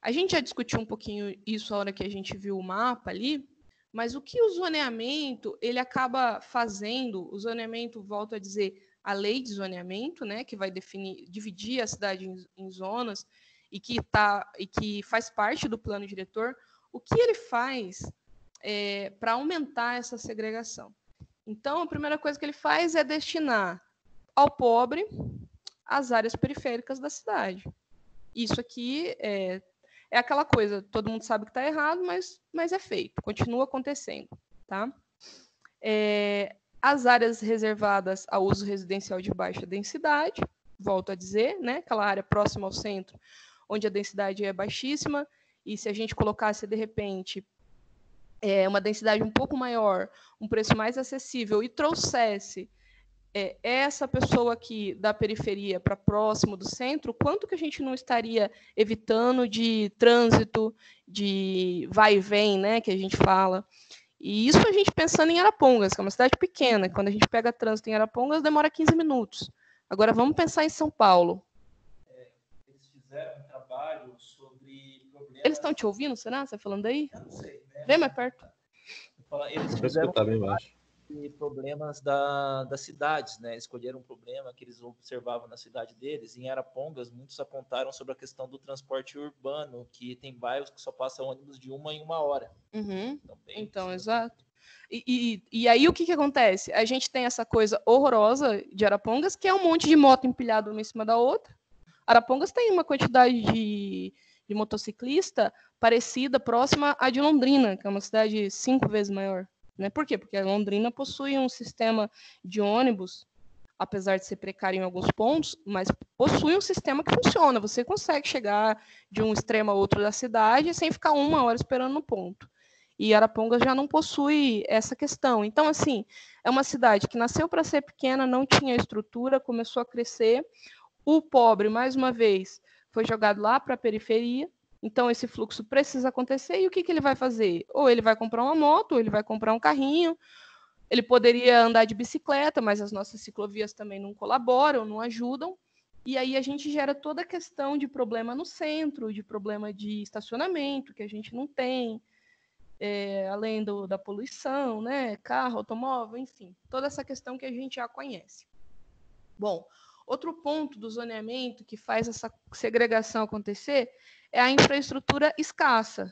A gente já discutiu um pouquinho isso a hora que a gente viu o mapa ali, mas o que o zoneamento ele acaba fazendo, o zoneamento, volto a dizer, a lei de zoneamento, né, que vai dividir a cidade em zonas e que faz parte do plano diretor, o que ele faz para aumentar essa segregação? Então, a primeira coisa que ele faz é destinar ao pobre as áreas periféricas da cidade. Isso aqui é aquela coisa, todo mundo sabe que está errado, mas é feito, continua acontecendo, tá? As áreas reservadas ao uso residencial de baixa densidade, volto a dizer, né? Aquela área próxima ao centro, onde a densidade é baixíssima, e se a gente colocasse, de repente, uma densidade um pouco maior, um preço mais acessível, e trouxesse essa pessoa aqui da periferia para próximo do centro, quanto que a gente não estaria evitando de trânsito, de vai e vem, né, que a gente fala. E isso a gente pensando em Arapongas, que é uma cidade pequena. Quando a gente pega trânsito em Arapongas, demora 15 minutos. Agora, vamos pensar em São Paulo. Eles fizeram um trabalho sobre problemas... Eles estão te ouvindo, será? Você está falando aí? Eu não sei. Né? Vem mais perto. Eles Deixa eu escutar bem baixo. Problemas das cidades, né? Escolheram um problema que eles observavam na cidade deles. Em Arapongas, muitos apontaram sobre a questão do transporte urbano, que tem bairros que só passam ônibus de 1 em 1 hora. Uhum. Então, assim, exato. E aí o que acontece? A gente tem essa coisa horrorosa de Arapongas, que é um monte de moto empilhado uma em cima da outra. Arapongas tem uma quantidade de de motociclista parecida, próxima à de Londrina, que é uma cidade 5 vezes maior. Né? Por quê? Porque a Londrina possui um sistema de ônibus, apesar de ser precário em alguns pontos, mas possui um sistema que funciona. Você consegue chegar de um extremo a outro da cidade sem ficar 1 hora esperando no ponto. E Arapongas já não possui essa questão. Então, assim, é uma cidade que nasceu para ser pequena, não tinha estrutura, começou a crescer. O pobre, mais uma vez, foi jogado lá para a periferia. Então, esse fluxo precisa acontecer. E o que ele vai fazer? Ou ele vai comprar uma moto, ou ele vai comprar um carrinho. Ele poderia andar de bicicleta, mas as nossas ciclovias também não colaboram, não ajudam. E aí a gente gera toda a questão de problema no centro, de problema de estacionamento, que a gente não tem. Além da poluição, né? Carro, automóvel, enfim, toda essa questão que a gente já conhece. Bom, outro ponto do zoneamento que faz essa segregação acontecer é a infraestrutura escassa.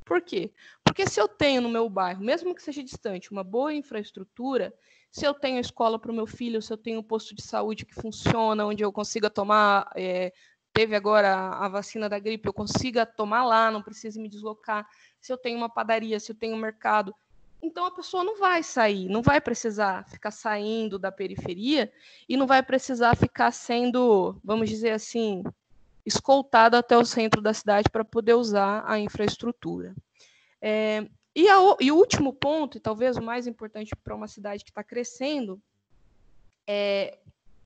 Por quê? Porque se eu tenho no meu bairro, mesmo que seja distante, uma boa infraestrutura, se eu tenho escola para o meu filho, se eu tenho um posto de saúde que funciona, onde eu consiga tomar... Teve agora a vacina da gripe, eu consiga tomar lá, não precise me deslocar. Se eu tenho uma padaria, se eu tenho um mercado. Então, a pessoa não vai sair, não vai precisar ficar saindo da periferia e não vai precisar ficar sendo, vamos dizer assim, escoltado até o centro da cidade para poder usar a infraestrutura. E o último ponto, e talvez o mais importante para uma cidade que está crescendo,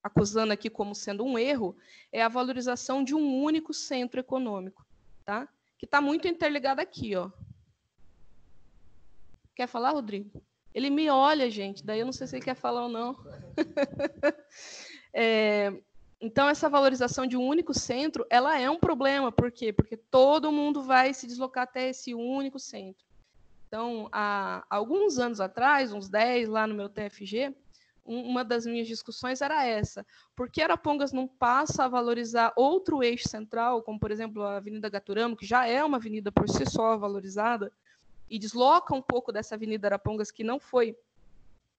acusando aqui como sendo um erro, é a valorização de um único centro econômico, tá? Que está muito interligado aqui, ó. Quer falar, Rodrigo? Ele me olha, gente, daí eu não sei se ele quer falar ou não. Então, essa valorização de um único centro, ela é um problema. Por quê? Porque todo mundo vai se deslocar até esse único centro. Então, há alguns anos atrás, uns 10, lá no meu TFG, uma das minhas discussões era essa. Por que Arapongas não passa a valorizar outro eixo central, como, por exemplo, a Avenida Gaturamo, que já é uma avenida por si só valorizada, e desloca um pouco dessa Avenida Arapongas, que não foi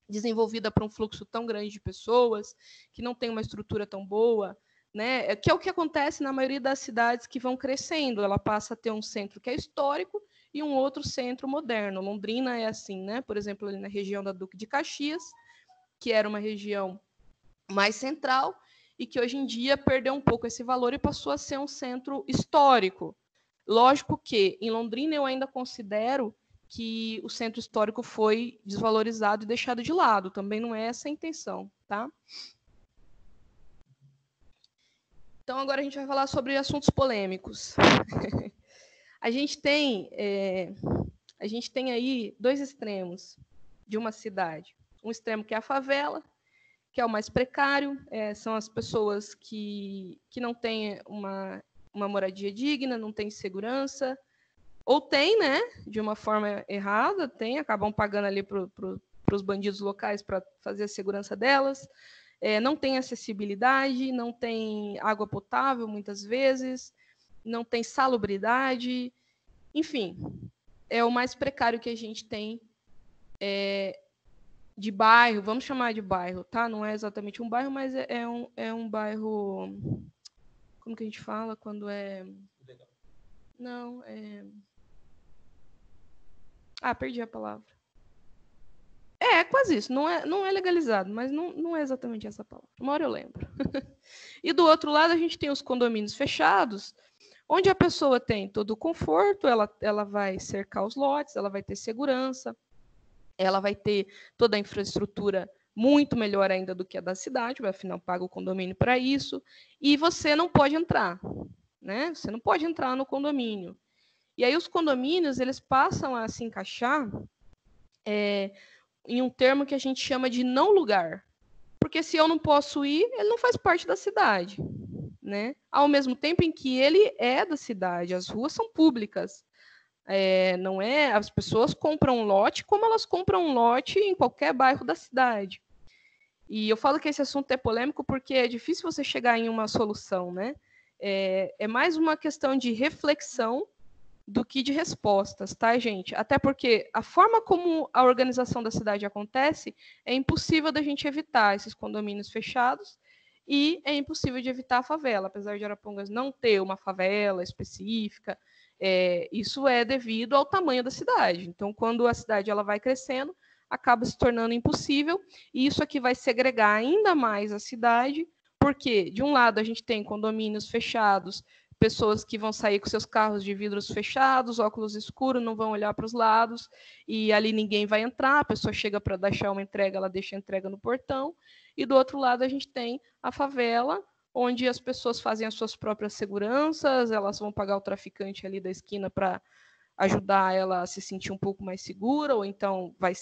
desenvolvida para um fluxo tão grande de pessoas, que não tem uma estrutura tão boa, né? Que é o que acontece na maioria das cidades que vão crescendo. Ela passa a ter um centro que é histórico e um outro centro moderno. Londrina é assim, né? Por exemplo, ali na região da Duque de Caxias, que era uma região mais central e que hoje em dia perdeu um pouco esse valor e passou a ser um centro histórico. Lógico que em Londrina eu ainda considero que o centro histórico foi desvalorizado e deixado de lado. Também não é essa a intenção, tá? Então, agora a gente vai falar sobre assuntos polêmicos. A gente tem aí 2 extremos de uma cidade. Um extremo que é a favela, que é o mais precário, são as pessoas que não têm uma moradia digna, não têm segurança, ou tem, né, de uma forma errada, acabam pagando ali para os bandidos locais para fazer a segurança delas, não tem acessibilidade, não tem água potável, muitas vezes, não tem salubridade, enfim, é o mais precário que a gente tem de bairro, vamos chamar de bairro, tá? Não é exatamente um bairro, mas é um bairro... Como que a gente fala quando é... Não, perdi a palavra. É quase isso. Não é legalizado, mas não é exatamente essa palavra. Uma hora eu lembro. E do outro lado, a gente tem os condomínios fechados, onde a pessoa tem todo o conforto, ela vai cercar os lotes, ela vai ter segurança, ela vai ter toda a infraestrutura muito melhor ainda do que a da cidade, afinal paga o condomínio para isso, e você não pode entrar, né? Você não pode entrar no condomínio. E aí os condomínios, eles passam a se encaixar em um termo que a gente chama de não lugar. Porque se eu não posso ir, ele não faz parte da cidade, né? Ao mesmo tempo em que ele é da cidade, as ruas são públicas. Não é, as pessoas compram um lote como elas compram um lote em qualquer bairro da cidade. E eu falo que esse assunto é polêmico porque é difícil você chegar em uma solução, né? É mais uma questão de reflexão do que de respostas, tá, gente? Até porque a forma como a organização da cidade acontece é impossível da gente evitar esses condomínios fechados e é impossível de evitar a favela, apesar de Arapongas não ter uma favela específica. Isso é devido ao tamanho da cidade. Então, quando a cidade ela vai crescendo, acaba se tornando impossível, e isso aqui vai segregar ainda mais a cidade, porque, de um lado, a gente tem condomínios fechados, pessoas que vão sair com seus carros de vidros fechados, óculos escuros, não vão olhar para os lados, e ali ninguém vai entrar, a pessoa chega para deixar uma entrega, ela deixa a entrega no portão, e do outro lado a gente tem a favela, onde as pessoas fazem as suas próprias seguranças, elas vão pagar o traficante ali da esquina para ajudar ela a se sentir um pouco mais segura, ou então vai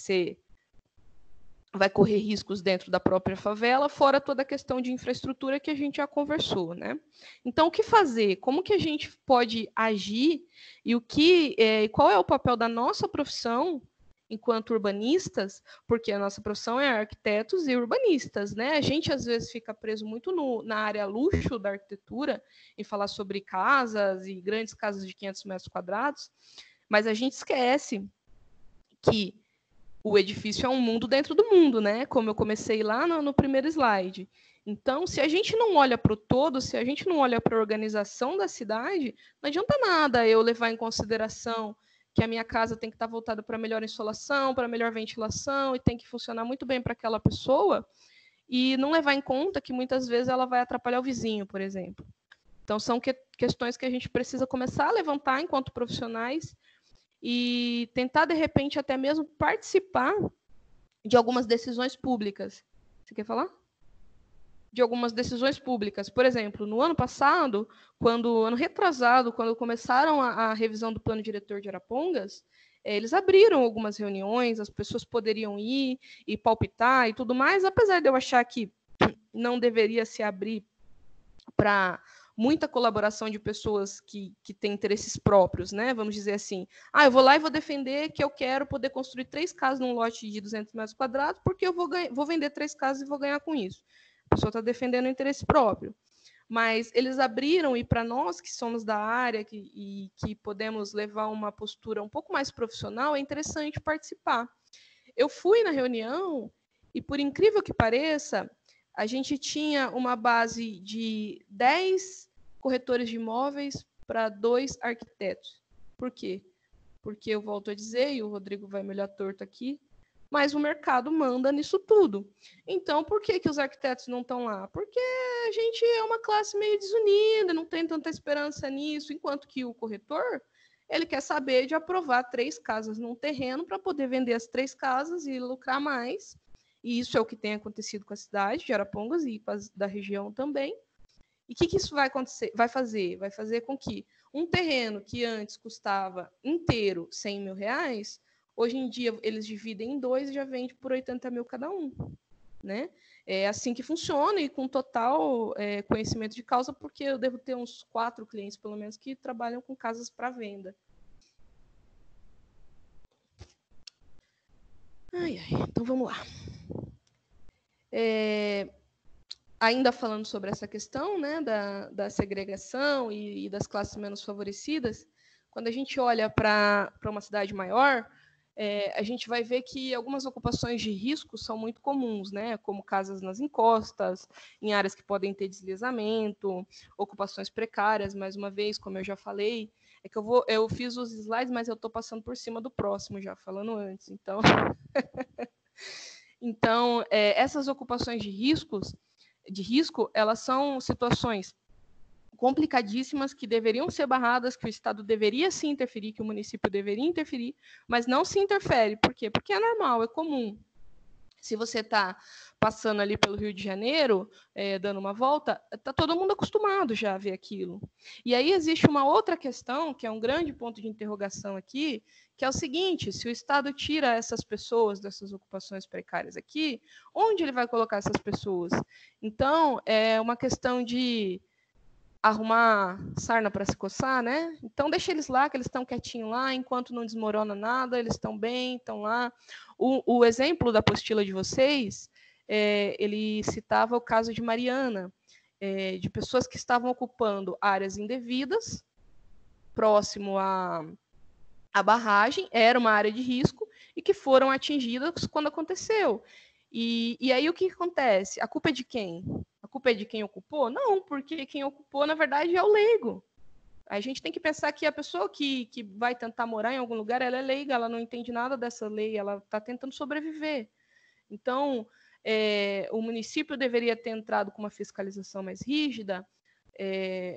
correr riscos dentro da própria favela, fora toda a questão de infraestrutura que a gente já conversou, né? Então, o que fazer? Como que a gente pode agir? E qual é o papel da nossa profissão enquanto urbanistas? Porque a nossa profissão é arquitetos e urbanistas, né? A gente, às vezes, fica preso muito na área luxo da arquitetura, em falar sobre casas e grandes casas de 500 metros quadrados, mas a gente esquece que o edifício é um mundo dentro do mundo, né? Como eu comecei lá no primeiro slide. Então, se a gente não olha para o todo, se a gente não olha para a organização da cidade, não adianta nada eu levar em consideração que a minha casa tem que estar voltada para melhor insolação, para melhor ventilação, e tem que funcionar muito bem para aquela pessoa, e não levar em conta que muitas vezes ela vai atrapalhar o vizinho, por exemplo. Então, são questões que a gente precisa começar a levantar enquanto profissionais, e tentar, de repente, até mesmo participar de algumas decisões públicas. Você quer falar? De algumas decisões públicas. Por exemplo, no ano passado, ano retrasado, quando começaram a revisão do plano diretor de Arapongas, eles abriram algumas reuniões, as pessoas poderiam ir e palpitar e tudo mais, apesar de eu achar que não deveria se abrir para muita colaboração de pessoas que têm interesses próprios, né? Vamos dizer assim, eu vou lá e vou defender que eu quero poder construir 3 casas num lote de 200 metros quadrados, porque eu vou vender 3 casas e vou ganhar com isso. A pessoa está defendendo o interesse próprio. Mas eles abriram, e para nós que somos da área que podemos levar uma postura um pouco mais profissional, é interessante participar. Eu fui na reunião e, por incrível que pareça, a gente tinha uma base de 10 corretores de imóveis para 2 arquitetos. Por quê? Porque eu volto a dizer, e o Rodrigo vai me olhar torto aqui, mas o mercado manda nisso tudo. Então, por que os arquitetos não estão lá? Porque a gente é uma classe meio desunida, não tem tanta esperança nisso, enquanto que o corretor, ele quer saber de aprovar 3 casas num terreno para poder vender as 3 casas e lucrar mais. E isso é o que tem acontecido com a cidade de Arapongas e da região também. E o que isso vai acontecer? Vai fazer com que um terreno que antes custava inteiro R$100.000, hoje em dia eles dividem em 2 e já vende por 80 mil cada um, né? É assim que funciona, e com total conhecimento de causa, porque eu devo ter uns 4 clientes, pelo menos, que trabalham com casas para venda. Então vamos lá. Ainda falando sobre essa questão, né, da segregação e das classes menos favorecidas, quando a gente olha para uma cidade maior, a gente vai ver que algumas ocupações de risco são muito comuns, né, como casas nas encostas, em áreas que podem ter deslizamento, ocupações precárias, mais uma vez, como eu já falei. É que eu fiz os slides, mas eu estou passando por cima do próximo já, falando antes. Então, essas ocupações de risco, elas são situações complicadíssimas que deveriam ser barradas, que o Estado deveria se interferir, que o município deveria interferir, mas não se interfere. Por quê? Porque é normal, é comum. Se você está passando ali pelo Rio de Janeiro, dando uma volta, está todo mundo acostumado já a ver aquilo. E aí existe uma outra questão, que é um grande ponto de interrogação aqui, que é o seguinte: se o Estado tira essas pessoas dessas ocupações precárias aqui, onde ele vai colocar essas pessoas? Então, é uma questão de arrumar sarna para se coçar, né? Então, deixa eles lá, que eles estão quietinhos lá, enquanto não desmorona nada, eles estão bem, estão lá. O exemplo da apostila de vocês, ele citava o caso de Mariana, de pessoas que estavam ocupando áreas indevidas, próximo à barragem, era uma área de risco, e que foram atingidas quando aconteceu. E aí o que acontece? A culpa é de quem? A culpa é de quem ocupou? Não, porque quem ocupou, na verdade, é o leigo. A gente tem que pensar que a pessoa que vai tentar morar em algum lugar, ela é leiga, ela não entende nada dessa lei, ela está tentando sobreviver. Então, o município deveria ter entrado com uma fiscalização mais rígida.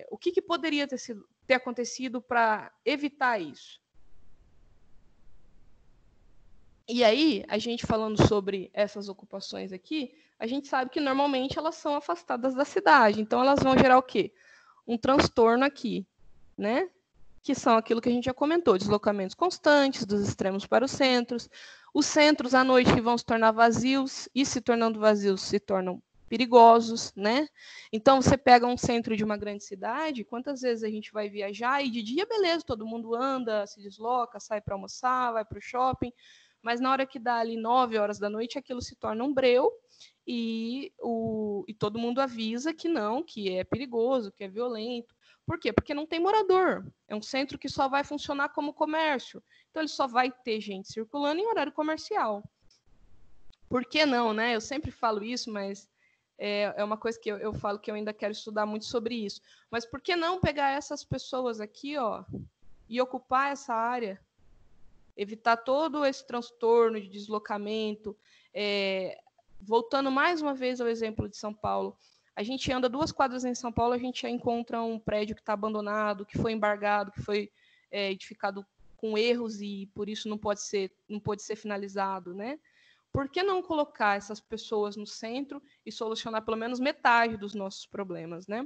O que poderia ter acontecido para evitar isso? E aí, a gente falando sobre essas ocupações aqui, a gente sabe que normalmente elas são afastadas da cidade. Então, elas vão gerar o quê? Um transtorno aqui, né? Que são aquilo que a gente já comentou, deslocamentos constantes dos extremos para os centros à noite que vão se tornar vazios, e se tornando vazios se tornam perigosos, né? Então, você pega um centro de uma grande cidade, quantas vezes a gente vai viajar, e de dia, beleza, todo mundo anda, se desloca, sai para almoçar, vai para o shopping, mas na hora que dá ali 9 horas da noite, aquilo se torna um breu, e todo mundo avisa que não, que é perigoso, que é violento. Por quê? Porque não tem morador. É um centro que só vai funcionar como comércio. Então, ele só vai ter gente circulando em horário comercial. Por que não, né? Eu sempre falo isso, mas é uma coisa que eu falo que eu ainda quero estudar muito sobre isso. Mas por que não pegar essas pessoas aqui, ó, e ocupar essa área? Evitar todo esse transtorno de deslocamento. Voltando mais uma vez ao exemplo de São Paulo, a gente anda 2 quadras em São Paulo, a gente já encontra um prédio que está abandonado, que foi embargado, que foi edificado com erros e por isso não pode ser finalizado, né? Por que não colocar essas pessoas no centro e solucionar pelo menos metade dos nossos problemas, né?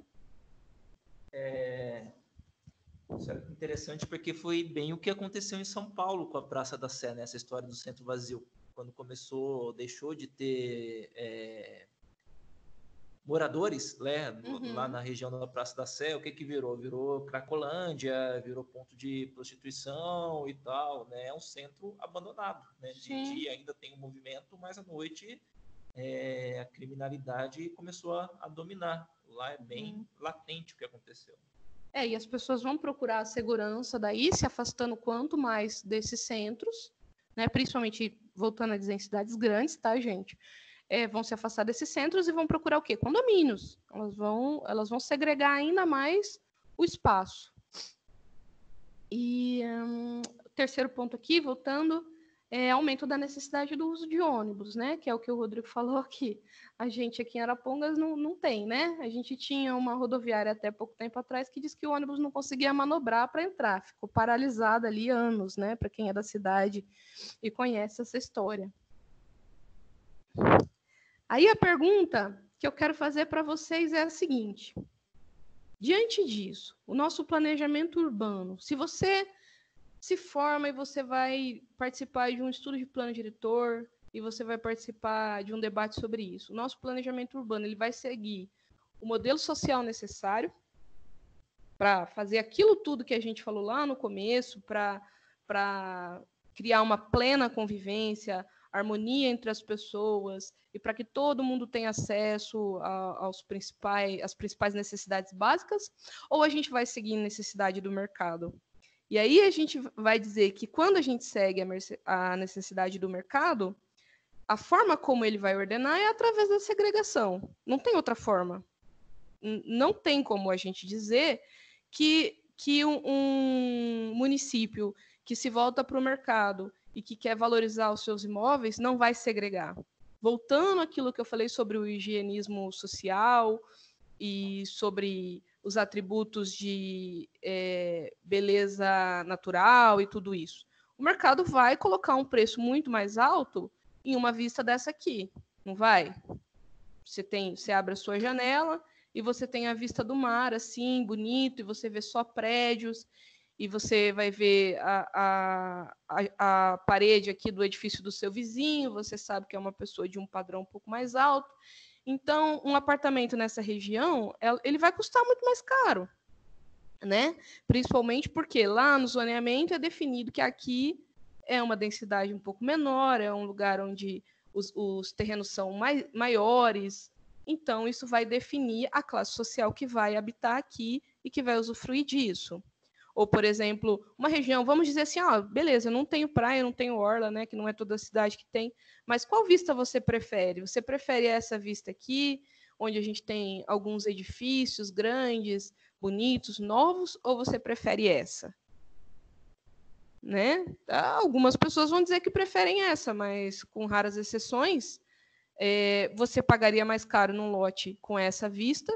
Isso é interessante porque foi bem o que aconteceu em São Paulo com a Praça da Sé, né? Essa história do centro vazio. Quando começou, deixou de ter moradores, né? Lá na região da Praça da Sé, o que virou? Virou Cracolândia, virou ponto de prostituição e tal, né? É um centro abandonado, né? De dia ainda tem um movimento, mas à noite a criminalidade começou a dominar. Lá é bem latente o que aconteceu. E as pessoas vão procurar a segurança daí, se afastando quanto mais desses centros, né? Principalmente, voltando a dizer, em cidades grandes, tá, gente? Vão se afastar desses centros e vão procurar o quê? Condomínios. Elas vão segregar ainda mais o espaço. E o terceiro ponto aqui, voltando, aumento da necessidade do uso de ônibus, né? Que é o que o Rodrigo falou aqui. A gente aqui em Arapongas não tem, né? A gente tinha uma rodoviária até pouco tempo atrás que diz que o ônibus não conseguia manobrar para entrar, ficou paralisado ali anos, né? Para quem é da cidade e conhece essa história. Aí a pergunta que eu quero fazer para vocês é a seguinte: diante disso, o nosso planejamento urbano, se você se forma e você vai participar de um estudo de plano diretor e você vai participar de um debate sobre isso, o nosso planejamento urbano ele vai seguir o modelo social necessário para fazer aquilo tudo que a gente falou lá no começo, para criar uma plena convivência, harmonia entre as pessoas e para que todo mundo tenha acesso às principais necessidades básicas, ou a gente vai seguir a necessidade do mercado? E aí a gente vai dizer que quando a gente segue a necessidade do mercado, a forma como ele vai ordenar é através da segregação. Não tem outra forma. Não tem como a gente dizer que um município que se volta para o mercado e que quer valorizar os seus imóveis não vai segregar. Voltando àquilo que eu falei sobre o higienismo social e sobre os atributos de beleza natural e tudo isso. O mercado vai colocar um preço muito mais alto em uma vista dessa aqui, não vai? Você abre a sua janela e você tem a vista do mar, assim, bonito, e você vê só prédios, e você vai ver a parede aqui do edifício do seu vizinho, você sabe que é uma pessoa de um padrão um pouco mais alto. Então, um apartamento nessa região, ele vai custar muito mais caro, né? Principalmente porque lá no zoneamento é definido que aqui é uma densidade um pouco menor, é um lugar onde os terrenos são maiores. Então, isso vai definir a classe social que vai habitar aqui e que vai usufruir disso. Ou, por exemplo, uma região, vamos dizer assim, beleza, eu não tenho praia, eu não tenho orla, né, que não é toda a cidade que tem, mas qual vista você prefere? Você prefere essa vista aqui, onde a gente tem alguns edifícios grandes, bonitos, novos, ou você prefere essa? Né? Algumas pessoas vão dizer que preferem essa, mas com raras exceções, você pagaria mais caro num lote com essa vista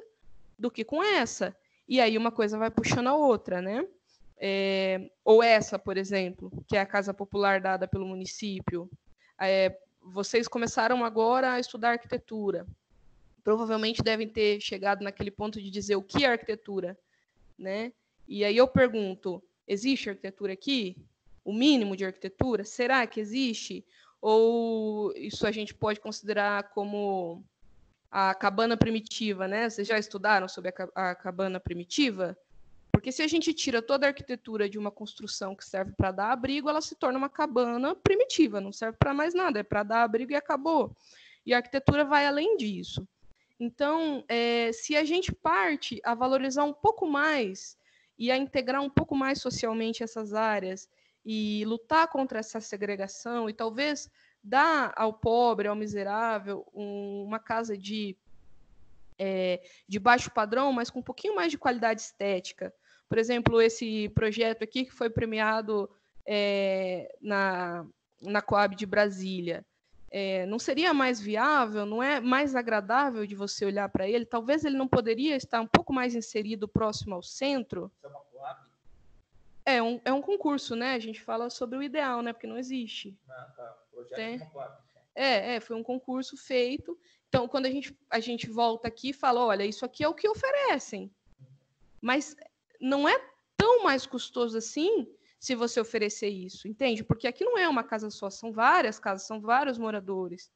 do que com essa. E aí uma coisa vai puxando a outra, né? Ou essa, por exemplo, que é a casa popular dada pelo município. Vocês começaram agora a estudar arquitetura. Provavelmente devem ter chegado naquele ponto de dizer o que é arquitetura, né? E aí eu pergunto, existe arquitetura aqui? O mínimo de arquitetura? Será que existe? Ou isso a gente pode considerar como a cabana primitiva, né? Vocês já estudaram sobre a cabana primitiva? Porque se a gente tira toda a arquitetura de uma construção que serve para dar abrigo, ela se torna uma cabana primitiva, não serve para mais nada, é para dar abrigo e acabou. E a arquitetura vai além disso. Então, se a gente parte a valorizar um pouco mais e a integrar um pouco mais socialmente essas áreas e lutar contra essa segregação e talvez dar ao pobre, ao miserável, uma casa de baixo padrão, mas com um pouquinho mais de qualidade estética. Por exemplo, esse projeto aqui que foi premiado na Coab de Brasília. Não seria mais viável, não é mais agradável de você olhar para ele? Talvez ele não poderia estar um pouco mais inserido próximo ao centro? Isso é uma Coab? É um concurso, né? A gente fala sobre o ideal, né? Porque não existe. Tá. Projeto de uma Coab. Foi um concurso feito. Então, quando a gente volta aqui e fala, olha, isso aqui é o que oferecem. Mas não é tão mais custoso assim se você oferecer isso, entende? Porque aqui não é uma casa só, são várias casas, são vários moradores.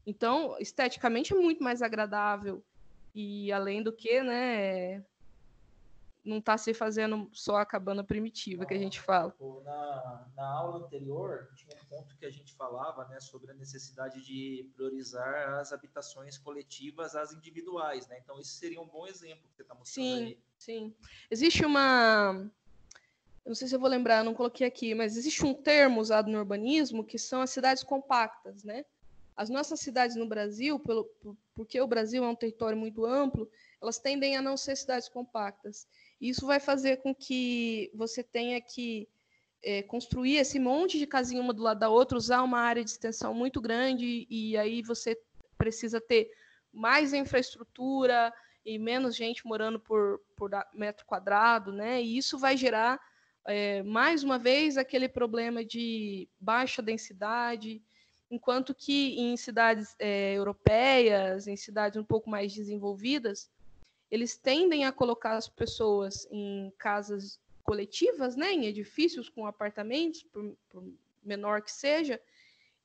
Então, esteticamente é muito mais agradável. E, além do que, né, não está se fazendo só a cabana primitiva que a gente fala. Na aula anterior, tinha um ponto que a gente falava, né, sobre a necessidade de priorizar as habitações coletivas às individuais, né? Então, isso seria um bom exemplo que você está mostrando aí. Sim. Existe uma... Eu não sei se eu vou lembrar, não coloquei aqui, mas existe um termo usado no urbanismo que são as cidades compactas, né? As nossas cidades no Brasil, porque o Brasil é um território muito amplo, elas tendem a não ser cidades compactas. Isso vai fazer com que você tenha que construir esse monte de casinha uma do lado da outra, usar uma área de extensão muito grande, e aí você precisa ter mais infraestrutura e menos gente morando por metro quadrado, né? E isso vai gerar, mais uma vez, aquele problema de baixa densidade, enquanto que em cidades europeias, em cidades um pouco mais desenvolvidas, eles tendem a colocar as pessoas em casas coletivas, né, em edifícios com apartamentos, por menor que seja,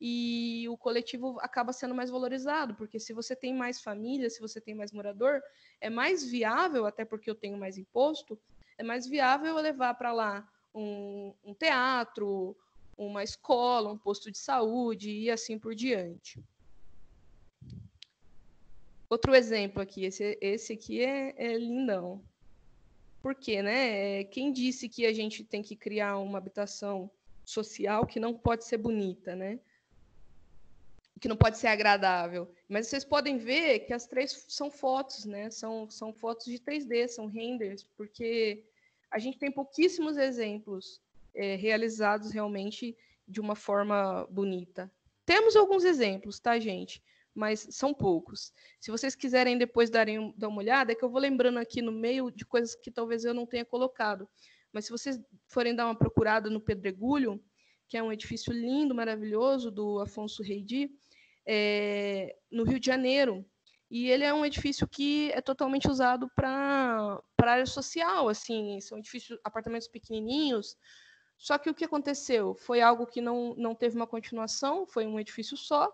e o coletivo acaba sendo mais valorizado, porque se você tem mais família, se você tem mais morador, é mais viável, até porque eu tenho mais imposto, é mais viável eu levar para lá um teatro, uma escola, um posto de saúde e assim por diante. Outro exemplo aqui, esse aqui é lindão. Por quê, né? Quem disse que a gente tem que criar uma habitação social que não pode ser bonita, né? Que não pode ser agradável. Mas vocês podem ver que as três são fotos, né? São fotos de 3D, são renders, porque a gente tem pouquíssimos exemplos realizados realmente de uma forma bonita. Temos alguns exemplos, tá, gente? Mas são poucos. Se vocês quiserem depois dar uma olhada, é que eu vou lembrando aqui no meio de coisas que talvez eu não tenha colocado. Mas se vocês forem dar uma procurada no Pedregulho, que é um edifício lindo, maravilhoso, do Afonso Reidi, no Rio de Janeiro. E ele é um edifício que é totalmente usado para área social, assim, são edifícios, apartamentos pequenininhos. Só que o que aconteceu? Foi algo que não teve uma continuação, foi um edifício só,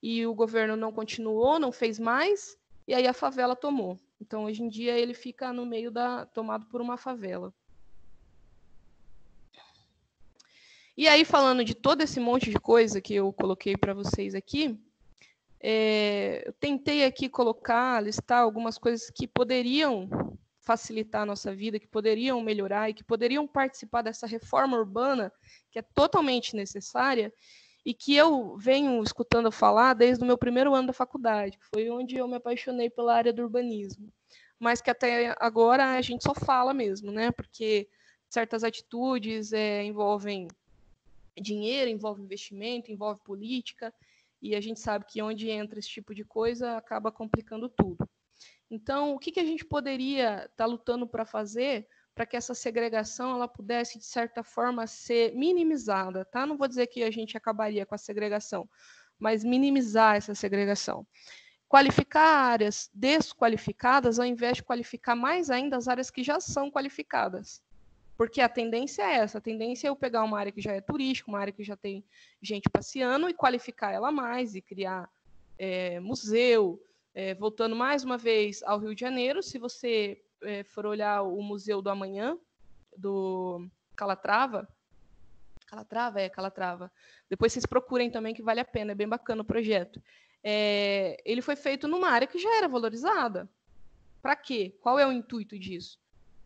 e o governo não continuou, não fez mais, e aí a favela tomou. Então, hoje em dia, ele fica no meio tomado por uma favela. E aí, falando de todo esse monte de coisa que eu coloquei para vocês aqui, eu tentei aqui listar algumas coisas que poderiam facilitar a nossa vida, que poderiam melhorar e que poderiam participar dessa reforma urbana, que é totalmente necessária, e que eu venho escutando falar desde o meu primeiro ano da faculdade, que foi onde eu me apaixonei pela área do urbanismo, mas que até agora a gente só fala mesmo, né? Porque certas atitudes envolvem dinheiro, envolve investimento, envolve política, e a gente sabe que onde entra esse tipo de coisa acaba complicando tudo. Então, o que a gente poderia estar lutando para fazer para que essa segregação ela pudesse, de certa forma, ser minimizada, tá? Não vou dizer que a gente acabaria com a segregação, mas minimizar essa segregação. Qualificar áreas desqualificadas ao invés de qualificar mais ainda as áreas que já são qualificadas. Porque a tendência é essa, a tendência é eu pegar uma área que já é turística, uma área que já tem gente passeando e qualificar ela mais e criar museu. Voltando mais uma vez ao Rio de Janeiro, se você for olhar o Museu do Amanhã, do Calatrava, Calatrava. Depois vocês procurem também, que vale a pena, é bem bacana o projeto. Ele foi feito numa área que já era valorizada. Para quê? Qual é o intuito disso?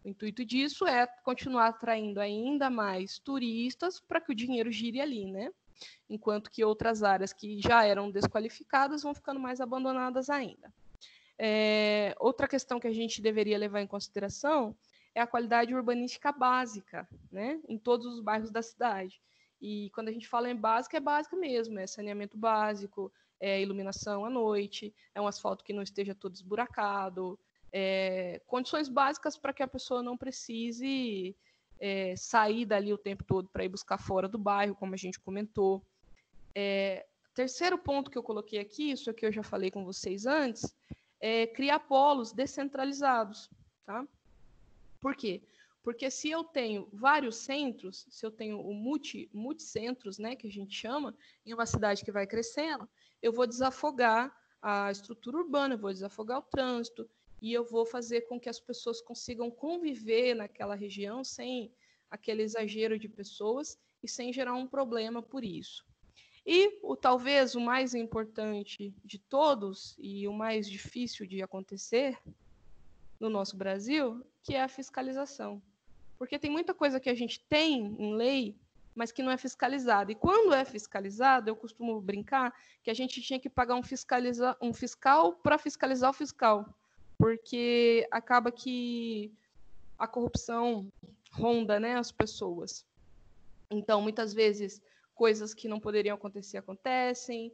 O intuito disso é continuar atraindo ainda mais turistas para que o dinheiro gire ali, né? Enquanto que outras áreas que já eram desqualificadas vão ficando mais abandonadas ainda. Outra questão que a gente deveria levar em consideração é a qualidade urbanística básica, né? Em todos os bairros da cidade. E quando a gente fala em básica, é básica mesmo, é saneamento básico, é iluminação à noite, é um asfalto que não esteja todo esburacado, condições básicas para que a pessoa não precise sair dali o tempo todo para ir buscar fora do bairro, como a gente comentou. Terceiro ponto que eu coloquei aqui, isso aqui eu já falei com vocês antes, é criar polos descentralizados. Tá? Por quê? Porque se eu tenho vários centros, se eu tenho o multicentros, né, que a gente chama, em uma cidade que vai crescendo, eu vou desafogar a estrutura urbana, eu vou desafogar o trânsito, e eu vou fazer com que as pessoas consigam conviver naquela região sem aquele exagero de pessoas e sem gerar um problema por isso. E talvez o mais importante de todos e o mais difícil de acontecer no nosso Brasil, que é a fiscalização. Porque tem muita coisa que a gente tem em lei, mas que não é fiscalizada. E quando é fiscalizada, eu costumo brincar que a gente tinha que pagar um fiscal para fiscalizar o fiscal. Porque acaba que a corrupção ronda, né, as pessoas. Então, muitas vezes, coisas que não poderiam acontecer, acontecem.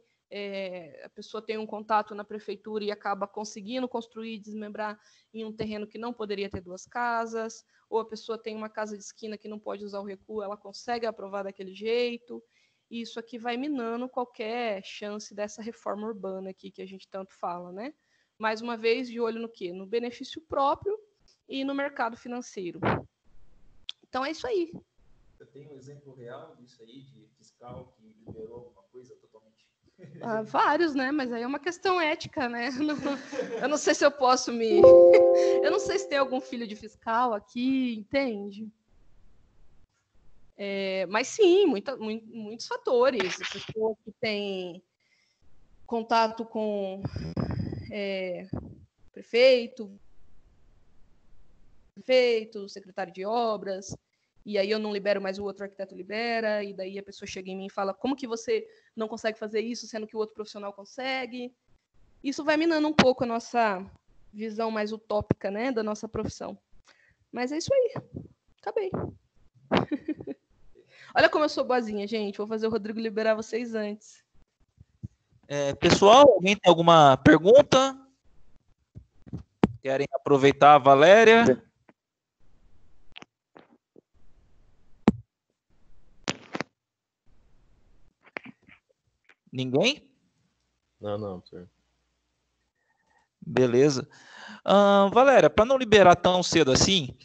A pessoa tem um contato na prefeitura e acaba conseguindo construir e desmembrar em um terreno que não poderia ter 2 casas, ou a pessoa tem uma casa de esquina que não pode usar o recuo, ela consegue aprovar daquele jeito. E isso aqui vai minando qualquer chance dessa reforma urbana aqui que a gente tanto fala, né? Mais uma vez, de olho no quê? No benefício próprio e no mercado financeiro. Então, é isso aí. Você tem um exemplo real disso aí, de fiscal que liberou alguma coisa totalmente? Vários, né? Mas aí é uma questão ética, né? Eu não sei se eu posso me... Eu não sei se tem algum filho de fiscal aqui, entende? Mas sim, muitos fatores. A pessoa que tem contato com prefeito, secretário de obras, e aí eu não libero, mas o outro arquiteto libera, e daí a pessoa chega em mim e fala, como que você não consegue fazer isso, sendo que o outro profissional consegue? Isso vai minando um pouco a nossa visão mais utópica, né, da nossa profissão. Mas é isso aí. Acabei. Olha como eu sou boazinha, gente. Vou fazer o Rodrigo liberar vocês antes. Pessoal, alguém tem alguma pergunta? Querem aproveitar a Valéria? Ninguém? Não, senhor. Beleza. Valéria, para não liberar tão cedo assim,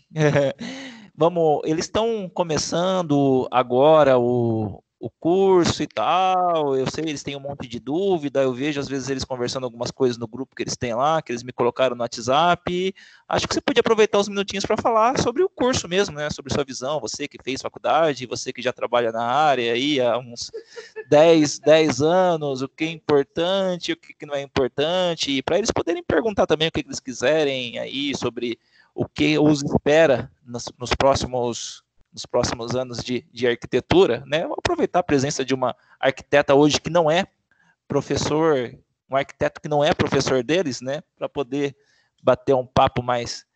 eles estão começando agora o curso e tal, eu sei, eles têm um monte de dúvida, eu vejo às vezes eles conversando algumas coisas no grupo que eles têm lá, que eles me colocaram no WhatsApp. Acho que você podia aproveitar os minutinhos para falar sobre o curso mesmo, né? Sobre sua visão, você que fez faculdade, você que já trabalha na área aí há uns 10 anos, o que é importante, o que não é importante, e para eles poderem perguntar também o que eles quiserem aí sobre o que os espera nos próximos anos de arquitetura, né? Vou aproveitar a presença de uma arquiteta hoje que não é professor, um arquiteto que não é professor deles, né? Para poder bater um papo mais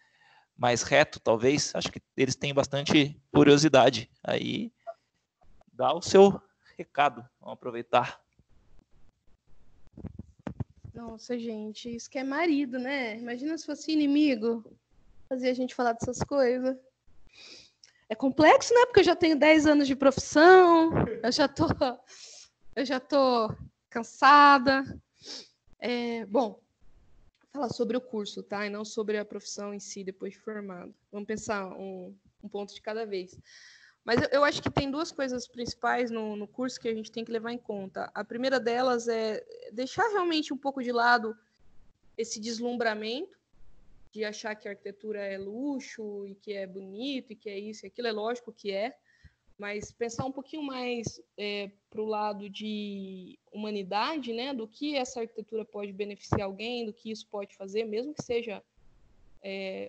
reto, talvez. Acho que eles têm bastante curiosidade. Aí dá o seu recado. Vamos aproveitar. Nossa, gente, isso que é marido, né? Imagina se fosse inimigo fazer a gente falar dessas coisas. É complexo, né? Porque eu já tenho 10 anos de profissão, eu já tô cansada. Bom, vou falar sobre o curso, tá? E não sobre a profissão em si, depois de formado. Vamos pensar um ponto de cada vez. Mas eu acho que tem duas coisas principais no curso que a gente tem que levar em conta. A primeira delas é deixar realmente um pouco de lado esse deslumbramento de achar que a arquitetura é luxo e que é bonito e que é isso e aquilo. É lógico que é, mas pensar um pouquinho mais para o lado de humanidade, né, do que essa arquitetura pode beneficiar alguém, do que isso pode fazer, mesmo que seja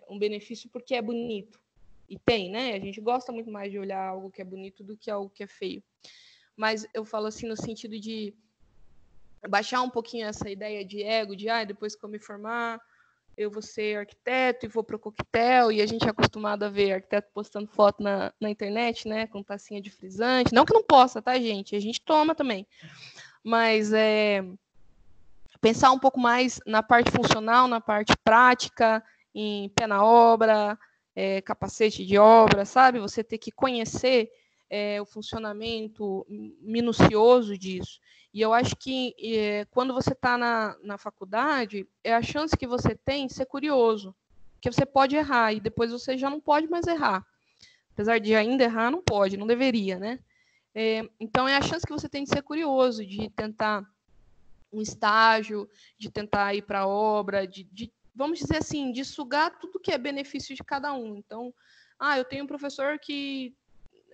um benefício porque é bonito. E tem, né? A gente gosta muito mais de olhar algo que é bonito do que algo que é feio. Mas eu falo assim no sentido de baixar um pouquinho essa ideia de ego, de depois que eu me formar, eu vou ser arquiteto e vou para o coquetel, e a gente é acostumado a ver arquiteto postando foto na internet, né, com tacinha de frisante. Não que não possa, tá, gente? A gente toma também. Mas pensar um pouco mais na parte funcional, na parte prática, em pé na obra, capacete de obra, sabe? Você ter que conhecer o funcionamento minucioso disso. E eu acho que quando você está na faculdade, é a chance que você tem de ser curioso, porque você pode errar e depois você já não pode mais errar. Apesar de ainda errar, não pode, não deveria, né? Então é a chance que você tem de ser curioso, de tentar um estágio, de tentar ir para a obra, vamos dizer assim, de sugar tudo que é benefício de cada um. Então, eu tenho um professor que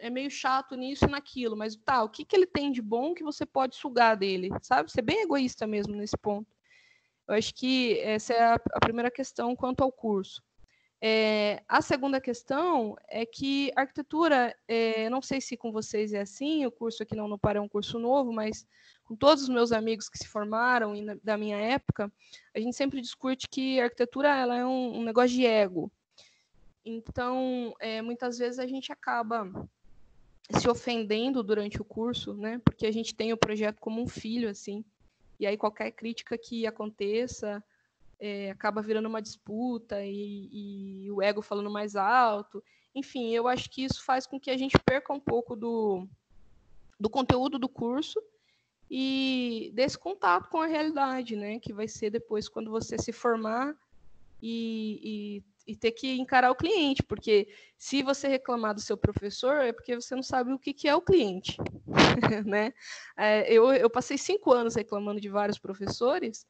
é meio chato nisso e naquilo, mas o que ele tem de bom que você pode sugar dele, sabe? Ser bem egoísta mesmo nesse ponto. Eu acho que essa é a primeira questão quanto ao curso. A segunda questão é que a arquitetura, não sei se com vocês é assim, o curso aqui não para é um curso novo, mas com todos os meus amigos que se formaram e da minha época, a gente sempre discute que a arquitetura ela é um negócio de ego. Então, muitas vezes a gente acaba se ofendendo durante o curso, né? Porque a gente tem o projeto como um filho, assim, e aí qualquer crítica que aconteça acaba virando uma disputa e o ego falando mais alto. Enfim, eu acho que isso faz com que a gente perca um pouco do conteúdo do curso e desse contato com a realidade, né? Que vai ser depois quando você se formar e ter que encarar o cliente, porque se você reclamar do seu professor, é porque você não sabe o que é o cliente, né? Eu passei 5 anos reclamando de vários professores,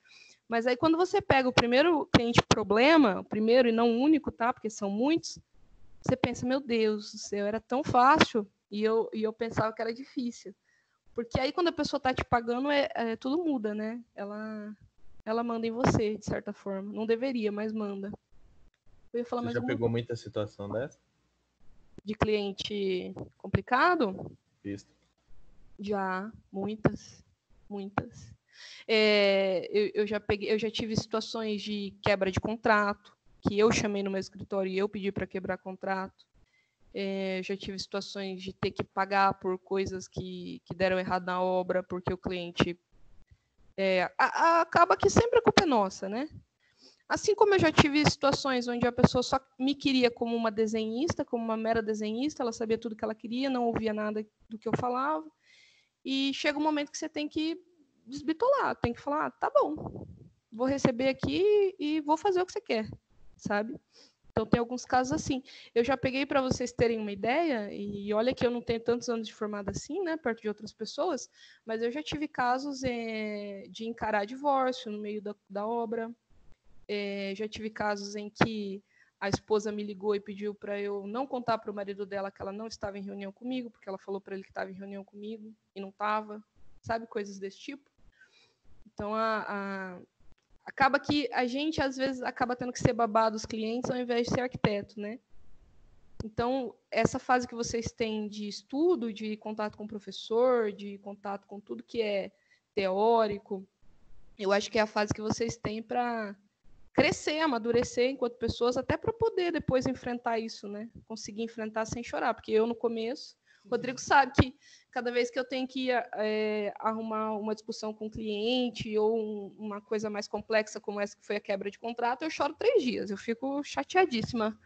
mas aí quando você pega o primeiro cliente problema, o primeiro e não o único, tá? Porque são muitos, você pensa, meu Deus do céu, era tão fácil, e eu pensava que era difícil. Porque aí quando a pessoa está te pagando, tudo muda, né? Ela manda em você, de certa forma. Não deveria, mas manda. Eu ia falar Você mais já alguma pegou muita situação dessa? de cliente complicado? Visto. Já, muitas. Eu já tive situações de quebra de contrato, que eu chamei no meu escritório e eu pedi para quebrar contrato. Já tive situações de ter que pagar por coisas que deram errado na obra, porque o cliente acaba que sempre a culpa é nossa, né? Assim como eu já tive situações onde a pessoa só me queria como uma desenhista, como uma mera desenhista, ela sabia tudo que ela queria, não ouvia nada do que eu falava, e chega um momento que você tem que desbitolar, tem que falar, tá bom, vou receber aqui e vou fazer o que você quer, sabe? Então tem alguns casos assim. Eu já peguei para vocês terem uma ideia, e olha que eu não tenho tantos anos de formada assim, né, perto de outras pessoas, mas eu já tive casos de encarar divórcio no meio da obra. Já tive casos em que a esposa me ligou e pediu para eu não contar para o marido dela que ela não estava em reunião comigo, porque ela falou para ele que estava em reunião comigo e não estava, sabe, coisas desse tipo. Então, acaba que a gente, às vezes, acaba tendo que ser babá dos clientes ao invés de ser arquiteto, né? Então, essa fase que vocês têm de estudo, de contato com o professor, de contato com tudo que é teórico, eu acho que é a fase que vocês têm para crescer, amadurecer enquanto pessoas, até para poder depois enfrentar isso, né? Conseguir enfrentar sem chorar, porque eu no começo, o Rodrigo sabe que cada vez que eu tenho que arrumar uma discussão com o cliente ou uma coisa mais complexa como essa que foi a quebra de contrato, eu choro 3 dias, eu fico chateadíssima.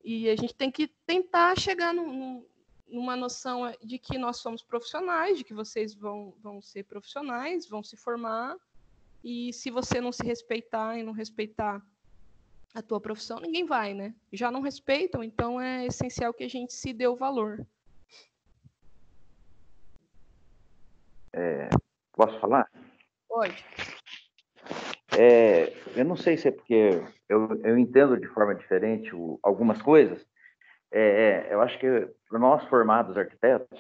E a gente tem que tentar chegar numa noção de que nós somos profissionais, de que vocês vão ser profissionais, vão se formar, e se você não se respeitar e não respeitar a tua profissão, ninguém vai, né? Já não respeitam, então é essencial que a gente se dê o valor. Posso falar? Pode. Eu não sei se é porque eu entendo de forma diferente algumas coisas. Eu acho que para nós formados arquitetos,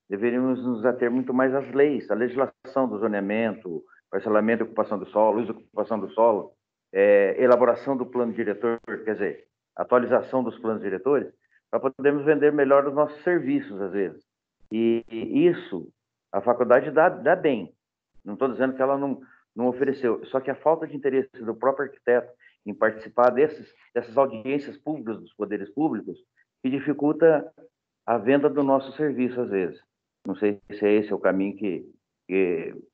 deveríamos nos ater muito mais às leis, à legislação do zoneamento, parcelamento e ocupação do solo, uso e ocupação do solo, elaboração do plano diretor, quer dizer, atualização dos planos diretores, para podermos vender melhor os nossos serviços, às vezes. E isso, a faculdade dá bem. Não estou dizendo que ela não ofereceu, só que a falta de interesse do próprio arquiteto em participar dessas audiências públicas dos poderes públicos que dificulta a venda do nosso serviço, às vezes. Não sei se é esse o caminho que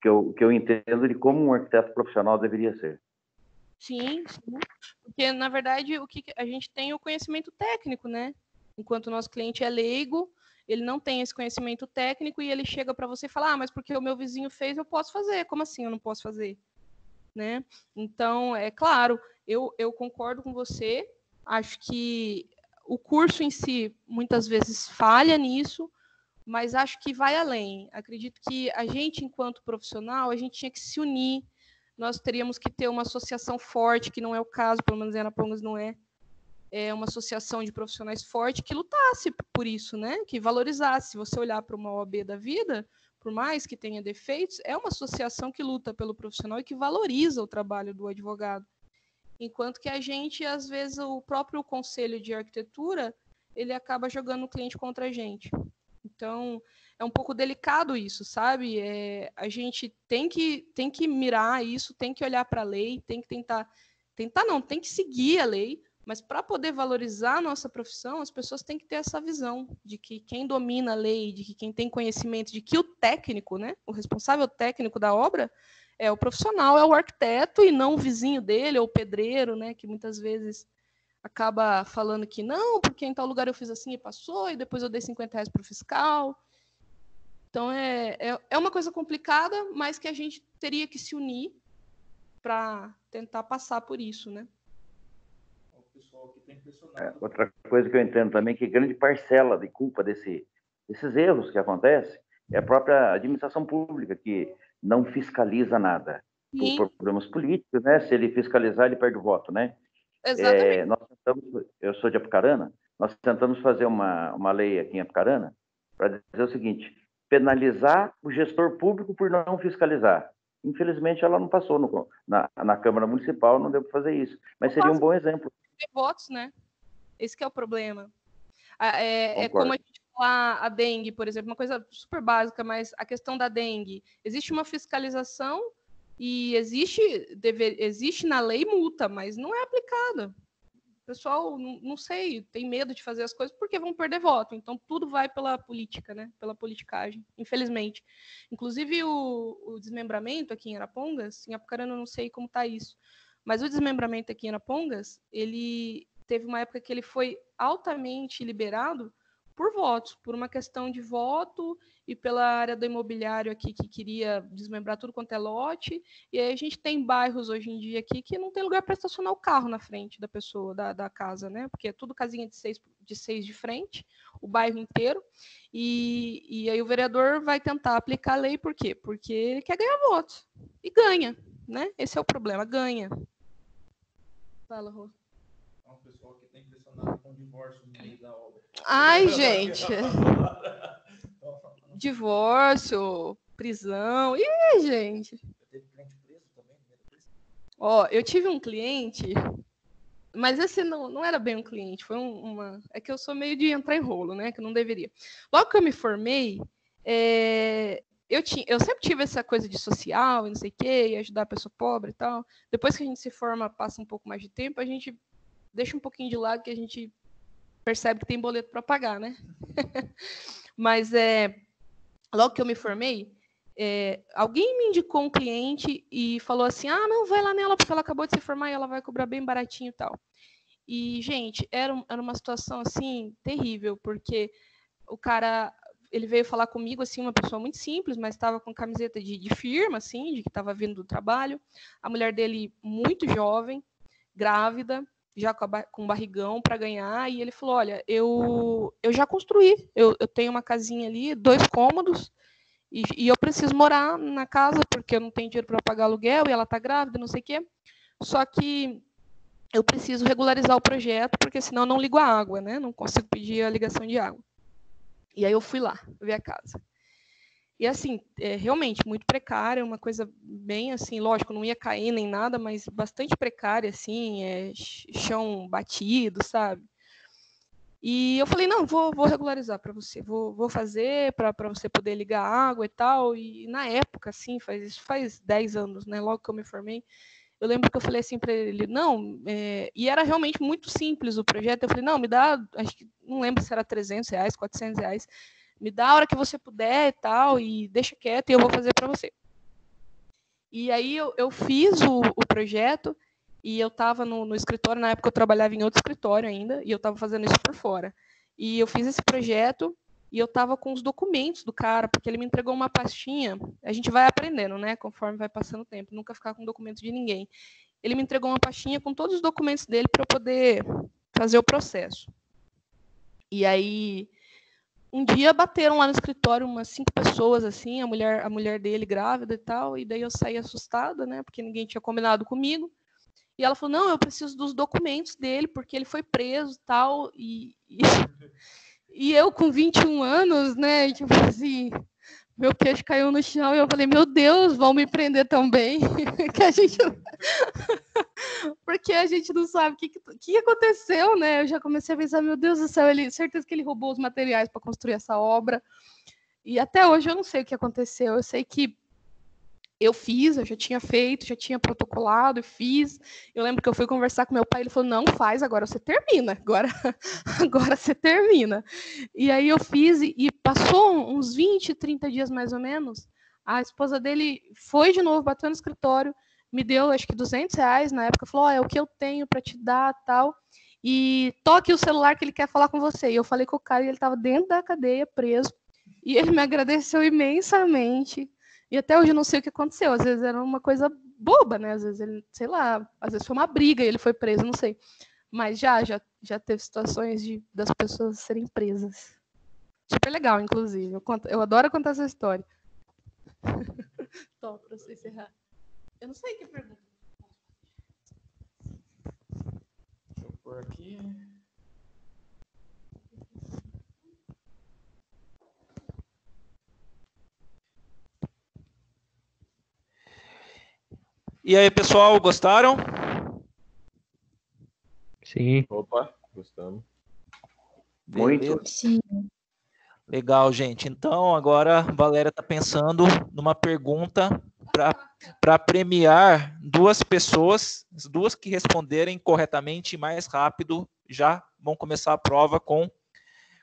eu entendo de como um arquiteto profissional deveria ser. Sim. Porque, na verdade, o que a gente tem é o conhecimento técnico, né? Enquanto o nosso cliente é leigo, ele não tem esse conhecimento técnico e ele chega para você e fala, mas porque o meu vizinho fez, eu posso fazer. Como assim eu não posso fazer? Né? Então, é claro, eu concordo com você, acho que o curso em si, muitas vezes, falha nisso, mas acho que vai além. Acredito que a gente, enquanto profissional, a gente tinha que se unir, nós teríamos que ter uma associação forte, que não é o caso, pelo menos em Arapongas não é, uma associação de profissionais forte que lutasse por isso, né? Que valorizasse. Se você olhar para uma OAB da vida, por mais que tenha defeitos, é uma associação que luta pelo profissional e que valoriza o trabalho do advogado. Enquanto que a gente, às vezes, o próprio conselho de arquitetura, ele acaba jogando o cliente contra a gente. Então, é um pouco delicado isso, sabe? A gente tem que mirar isso, tem que olhar para a lei, tem que tem que seguir a lei, mas para poder valorizar a nossa profissão, as pessoas têm que ter essa visão de que quem domina a lei, de que quem tem conhecimento, de que o técnico, né, o responsável técnico da obra, é o profissional, é o arquiteto e não o vizinho dele, ou o pedreiro, né, que muitas vezes acaba falando que não, porque em tal lugar eu fiz assim e passou, e depois eu dei R$50 para o fiscal. Então, é uma coisa complicada, mas que a gente teria que se unir para tentar passar por isso, né? Outra coisa que eu entendo também, que grande parcela de culpa desses erros que acontecem é a própria administração pública, que não fiscaliza nada. Sim. Por problemas políticos, né? Se ele fiscalizar, ele perde o voto, né? Exatamente. Eu sou de Apucarana, nós tentamos fazer uma lei aqui em Apucarana para dizer o seguinte: penalizar o gestor público por não fiscalizar. Infelizmente, ela não passou na Câmara Municipal, não deu para fazer isso. Mas seria um bom exemplo. Votos, né? Esse que é o problema. É como a gente falar a dengue, por exemplo, uma coisa super básica, mas a questão da dengue. Existe uma fiscalização e existe na lei multa, mas não é aplicada. O pessoal, não sei, tem medo de fazer as coisas porque vão perder voto. Então, tudo vai pela política, né? Pela politicagem, infelizmente. Inclusive, o desmembramento aqui em Arapongas, em Apucarana eu não sei como está isso, mas o desmembramento aqui em Arapongas, ele teve uma época que ele foi altamente liberado por votos, por uma questão de voto e pela área do imobiliário aqui que queria desmembrar tudo quanto é lote. E aí a gente tem bairros hoje em dia aqui que não tem lugar para estacionar o carro na frente da pessoa, da casa, né? Porque é tudo casinha de seis de frente, o bairro inteiro. E aí o vereador vai tentar aplicar a lei, por quê? Porque ele quer ganhar votos. E ganha, né? Esse é o problema, ganha. Fala, Rô. O pessoal que está impressionado com o divórcio no meio da obra. Ai, gente. Divórcio, prisão. Ih, gente. Teve cliente preso também? Ó, eu tive um cliente Mas esse não era bem um cliente, foi uma... É que eu sou meio de entrar em rolo, né? Que eu não deveria. Logo que eu me formei, eu sempre tive essa coisa de social e não sei o quê, e ajudar a pessoa pobre e tal. Depois que a gente se forma, passa um pouco mais de tempo, a gente deixa um pouquinho de lado, que a gente percebe que tem boleto para pagar, né? Mas logo que eu me formei, alguém me indicou um cliente e falou assim, não, vai lá nela, porque ela acabou de se formar e ela vai cobrar bem baratinho e tal. E, gente, era uma situação, assim, terrível, porque o cara, ele veio falar comigo, assim, uma pessoa muito simples, mas estava com camiseta de firma, assim, de que estava vindo do trabalho. A mulher dele, muito jovem, grávida, já com barrigão para ganhar, e ele falou, olha, eu já construí, eu tenho uma casinha ali, 2 cômodos, e eu preciso morar na casa, porque eu não tenho dinheiro para pagar aluguel, e ela está grávida, não sei o quê. Só que eu preciso regularizar o projeto, porque senão eu não ligo a água, né? Não consigo pedir a ligação de água. E aí eu fui lá ver a casa. E assim, realmente muito precária, uma coisa bem assim, lógico, não ia cair nem nada, mas bastante precária, assim, chão batido, sabe? E eu falei, não, vou regularizar para você, vou fazer para você poder ligar a água e tal. E na época, assim, isso faz 10 anos, né? Logo que eu me formei, eu lembro que eu falei assim para ele, não, e era realmente muito simples o projeto. Eu falei, não, me dá, acho que não lembro se era R$300, R$400, me dá a hora que você puder e tal, e deixa quieto e eu vou fazer para você. E aí eu fiz o projeto e eu estava no escritório, na época eu trabalhava em outro escritório ainda, e eu estava fazendo isso por fora. E eu fiz esse projeto e eu estava com os documentos do cara, porque ele me entregou uma pastinha. A gente vai aprendendo, né, conforme vai passando o tempo, nunca ficar com documento de ninguém. Ele me entregou uma pastinha com todos os documentos dele para eu poder fazer o processo. E aí, um dia bateram lá no escritório umas 5 pessoas, assim, a mulher dele grávida e tal, e daí eu saí assustada, né, porque ninguém tinha combinado comigo. E ela falou, não, eu preciso dos documentos dele, porque ele foi preso e tal, e eu com 21 anos, né, tipo assim, meu queixo caiu no chão e eu falei, meu Deus, vão me prender também, que a gente... Porque a gente não sabe o que aconteceu, né? Eu já comecei a pensar, meu Deus do céu, certeza que ele roubou os materiais para construir essa obra. E até hoje eu não sei o que aconteceu. Eu sei que eu já tinha feito, já tinha protocolado e fiz. Eu lembro que eu fui conversar com meu pai, ele falou, não, faz, agora você termina. Agora você termina. E aí eu fiz e passou uns 20, 30 dias mais ou menos. A esposa dele foi de novo, bateu no escritório, me deu acho que R$200 na época, falou, é o que eu tenho para te dar, tal, e toque o celular que ele quer falar com você. E eu falei com o cara e ele estava dentro da cadeia, preso, e ele me agradeceu imensamente. E até hoje eu não sei o que aconteceu. Às vezes era uma coisa boba, né? Às vezes ele, sei lá, às vezes foi uma briga e ele foi preso, não sei. Mas já teve situações das pessoas serem presas. Super legal, inclusive. Eu adoro contar essa história. Tô, para você encerrar. Eu não sei que pergunta. Deixa eu pôr aqui. E aí, pessoal, gostaram? Sim. Opa, gostamos. Muito. Sim. Legal, gente. Então, agora a Valéria está pensando numa pergunta para premiar 2 pessoas, as 2 que responderem corretamente mais rápido já vão começar a prova com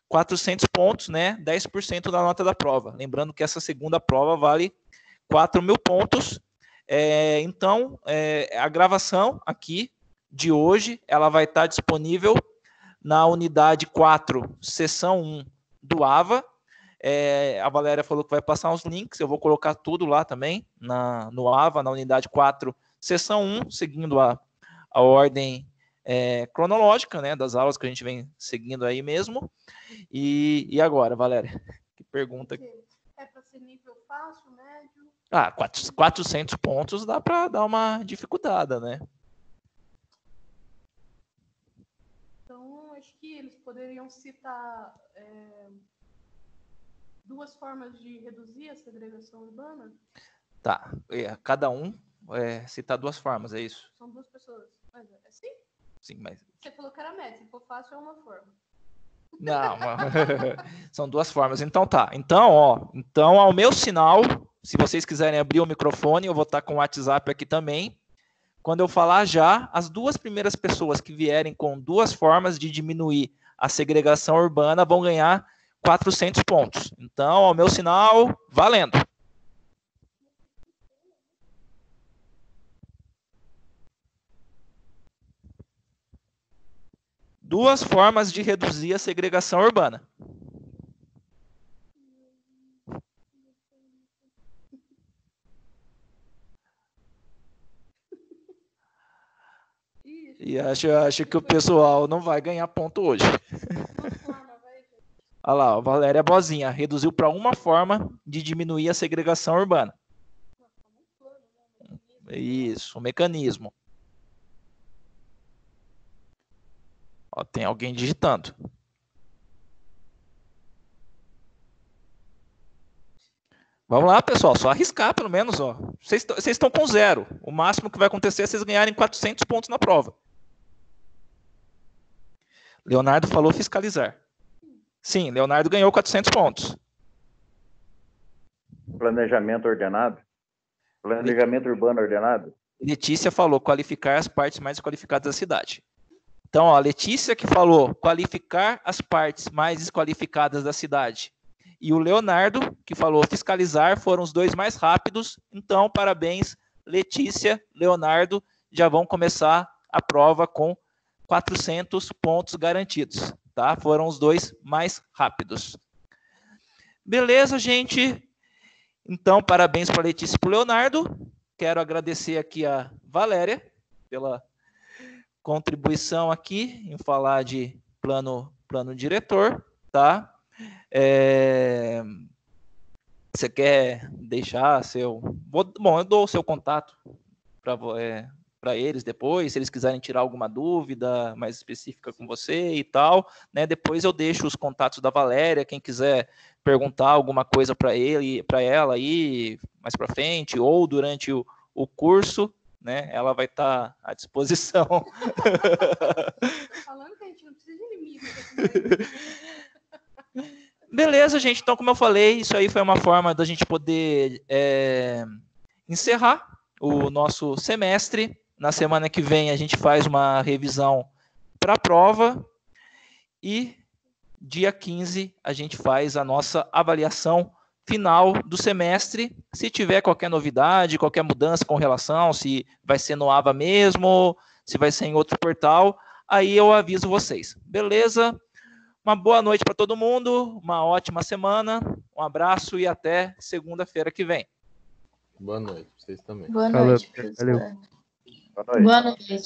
400 pontos, né? 10% da nota da prova. Lembrando que essa segunda prova vale 4.000 pontos. Então, a gravação aqui de hoje, ela vai estar disponível na unidade 4, seção 1 do AVA. A Valéria falou que vai passar uns links, eu vou colocar tudo lá também, no AVA, na unidade 4, seção 1, seguindo a ordem cronológica, né, das aulas que a gente vem seguindo aí mesmo. E agora, Valéria, que pergunta? É para ser nível fácil, médio? 400 pontos dá para dar uma dificuldade, né? Então, acho que eles poderiam citar 2 formas de reduzir a segregação urbana? Tá, cada um citar 2 formas, é isso? São 2 pessoas. Mas é assim? Sim, mas... Você falou que era médio, se for fácil é uma forma. Não, são duas formas. Então tá. Então, ó, então ao meu sinal, se vocês quiserem abrir o microfone, eu vou estar com o WhatsApp aqui também. Quando eu falar já, as duas primeiras pessoas que vierem com duas formas de diminuir a segregação urbana vão ganhar 400 pontos. Então, ao meu sinal, valendo. Duas formas de reduzir a segregação urbana. E acho que o pessoal não vai ganhar ponto hoje. Olha lá, a Valéria Bozinha reduziu para uma forma de diminuir a segregação urbana. Isso, o mecanismo. Ó, tem alguém digitando. Vamos lá, pessoal, só arriscar pelo menos. Vocês estão com 0. O máximo que vai acontecer é vocês ganharem 400 pontos na prova. Leonardo falou fiscalizar. Sim, Leonardo ganhou 400 pontos. Planejamento ordenado? Planejamento urbano ordenado? Letícia falou qualificar as partes mais qualificadas da cidade. Então, ó, Letícia que falou qualificar as partes mais desqualificadas da cidade. E o Leonardo, que falou fiscalizar, foram os dois mais rápidos. Então, parabéns, Letícia, Leonardo, já vão começar a prova com 400 pontos garantidos, tá? Foram os dois mais rápidos. Beleza, gente? Então, parabéns para a Letícia e para o Leonardo. Quero agradecer aqui a Valéria pela contribuição aqui em falar de plano diretor, tá? Você quer deixar seu... Bom, eu dou o seu contato para eles depois, se eles quiserem tirar alguma dúvida mais específica com você e tal, né? Depois eu deixo os contatos da Valéria, quem quiser perguntar alguma coisa para ela aí mais para frente ou durante o curso, né? Ela vai estar à disposição. Falando que a gente não precisa de inimigo. Beleza, gente. Então, como eu falei, isso aí foi uma forma da gente poder encerrar o nosso semestre. Na semana que vem a gente faz uma revisão para a prova e dia 15 a gente faz a nossa avaliação final do semestre. Se tiver qualquer novidade, qualquer mudança com relação, se vai ser no AVA mesmo, se vai ser em outro portal, aí eu aviso vocês. Beleza? Uma boa noite para todo mundo, uma ótima semana, um abraço e até segunda-feira que vem. Boa noite, vocês também. Boa noite, professor. Boa noite. Boa noite.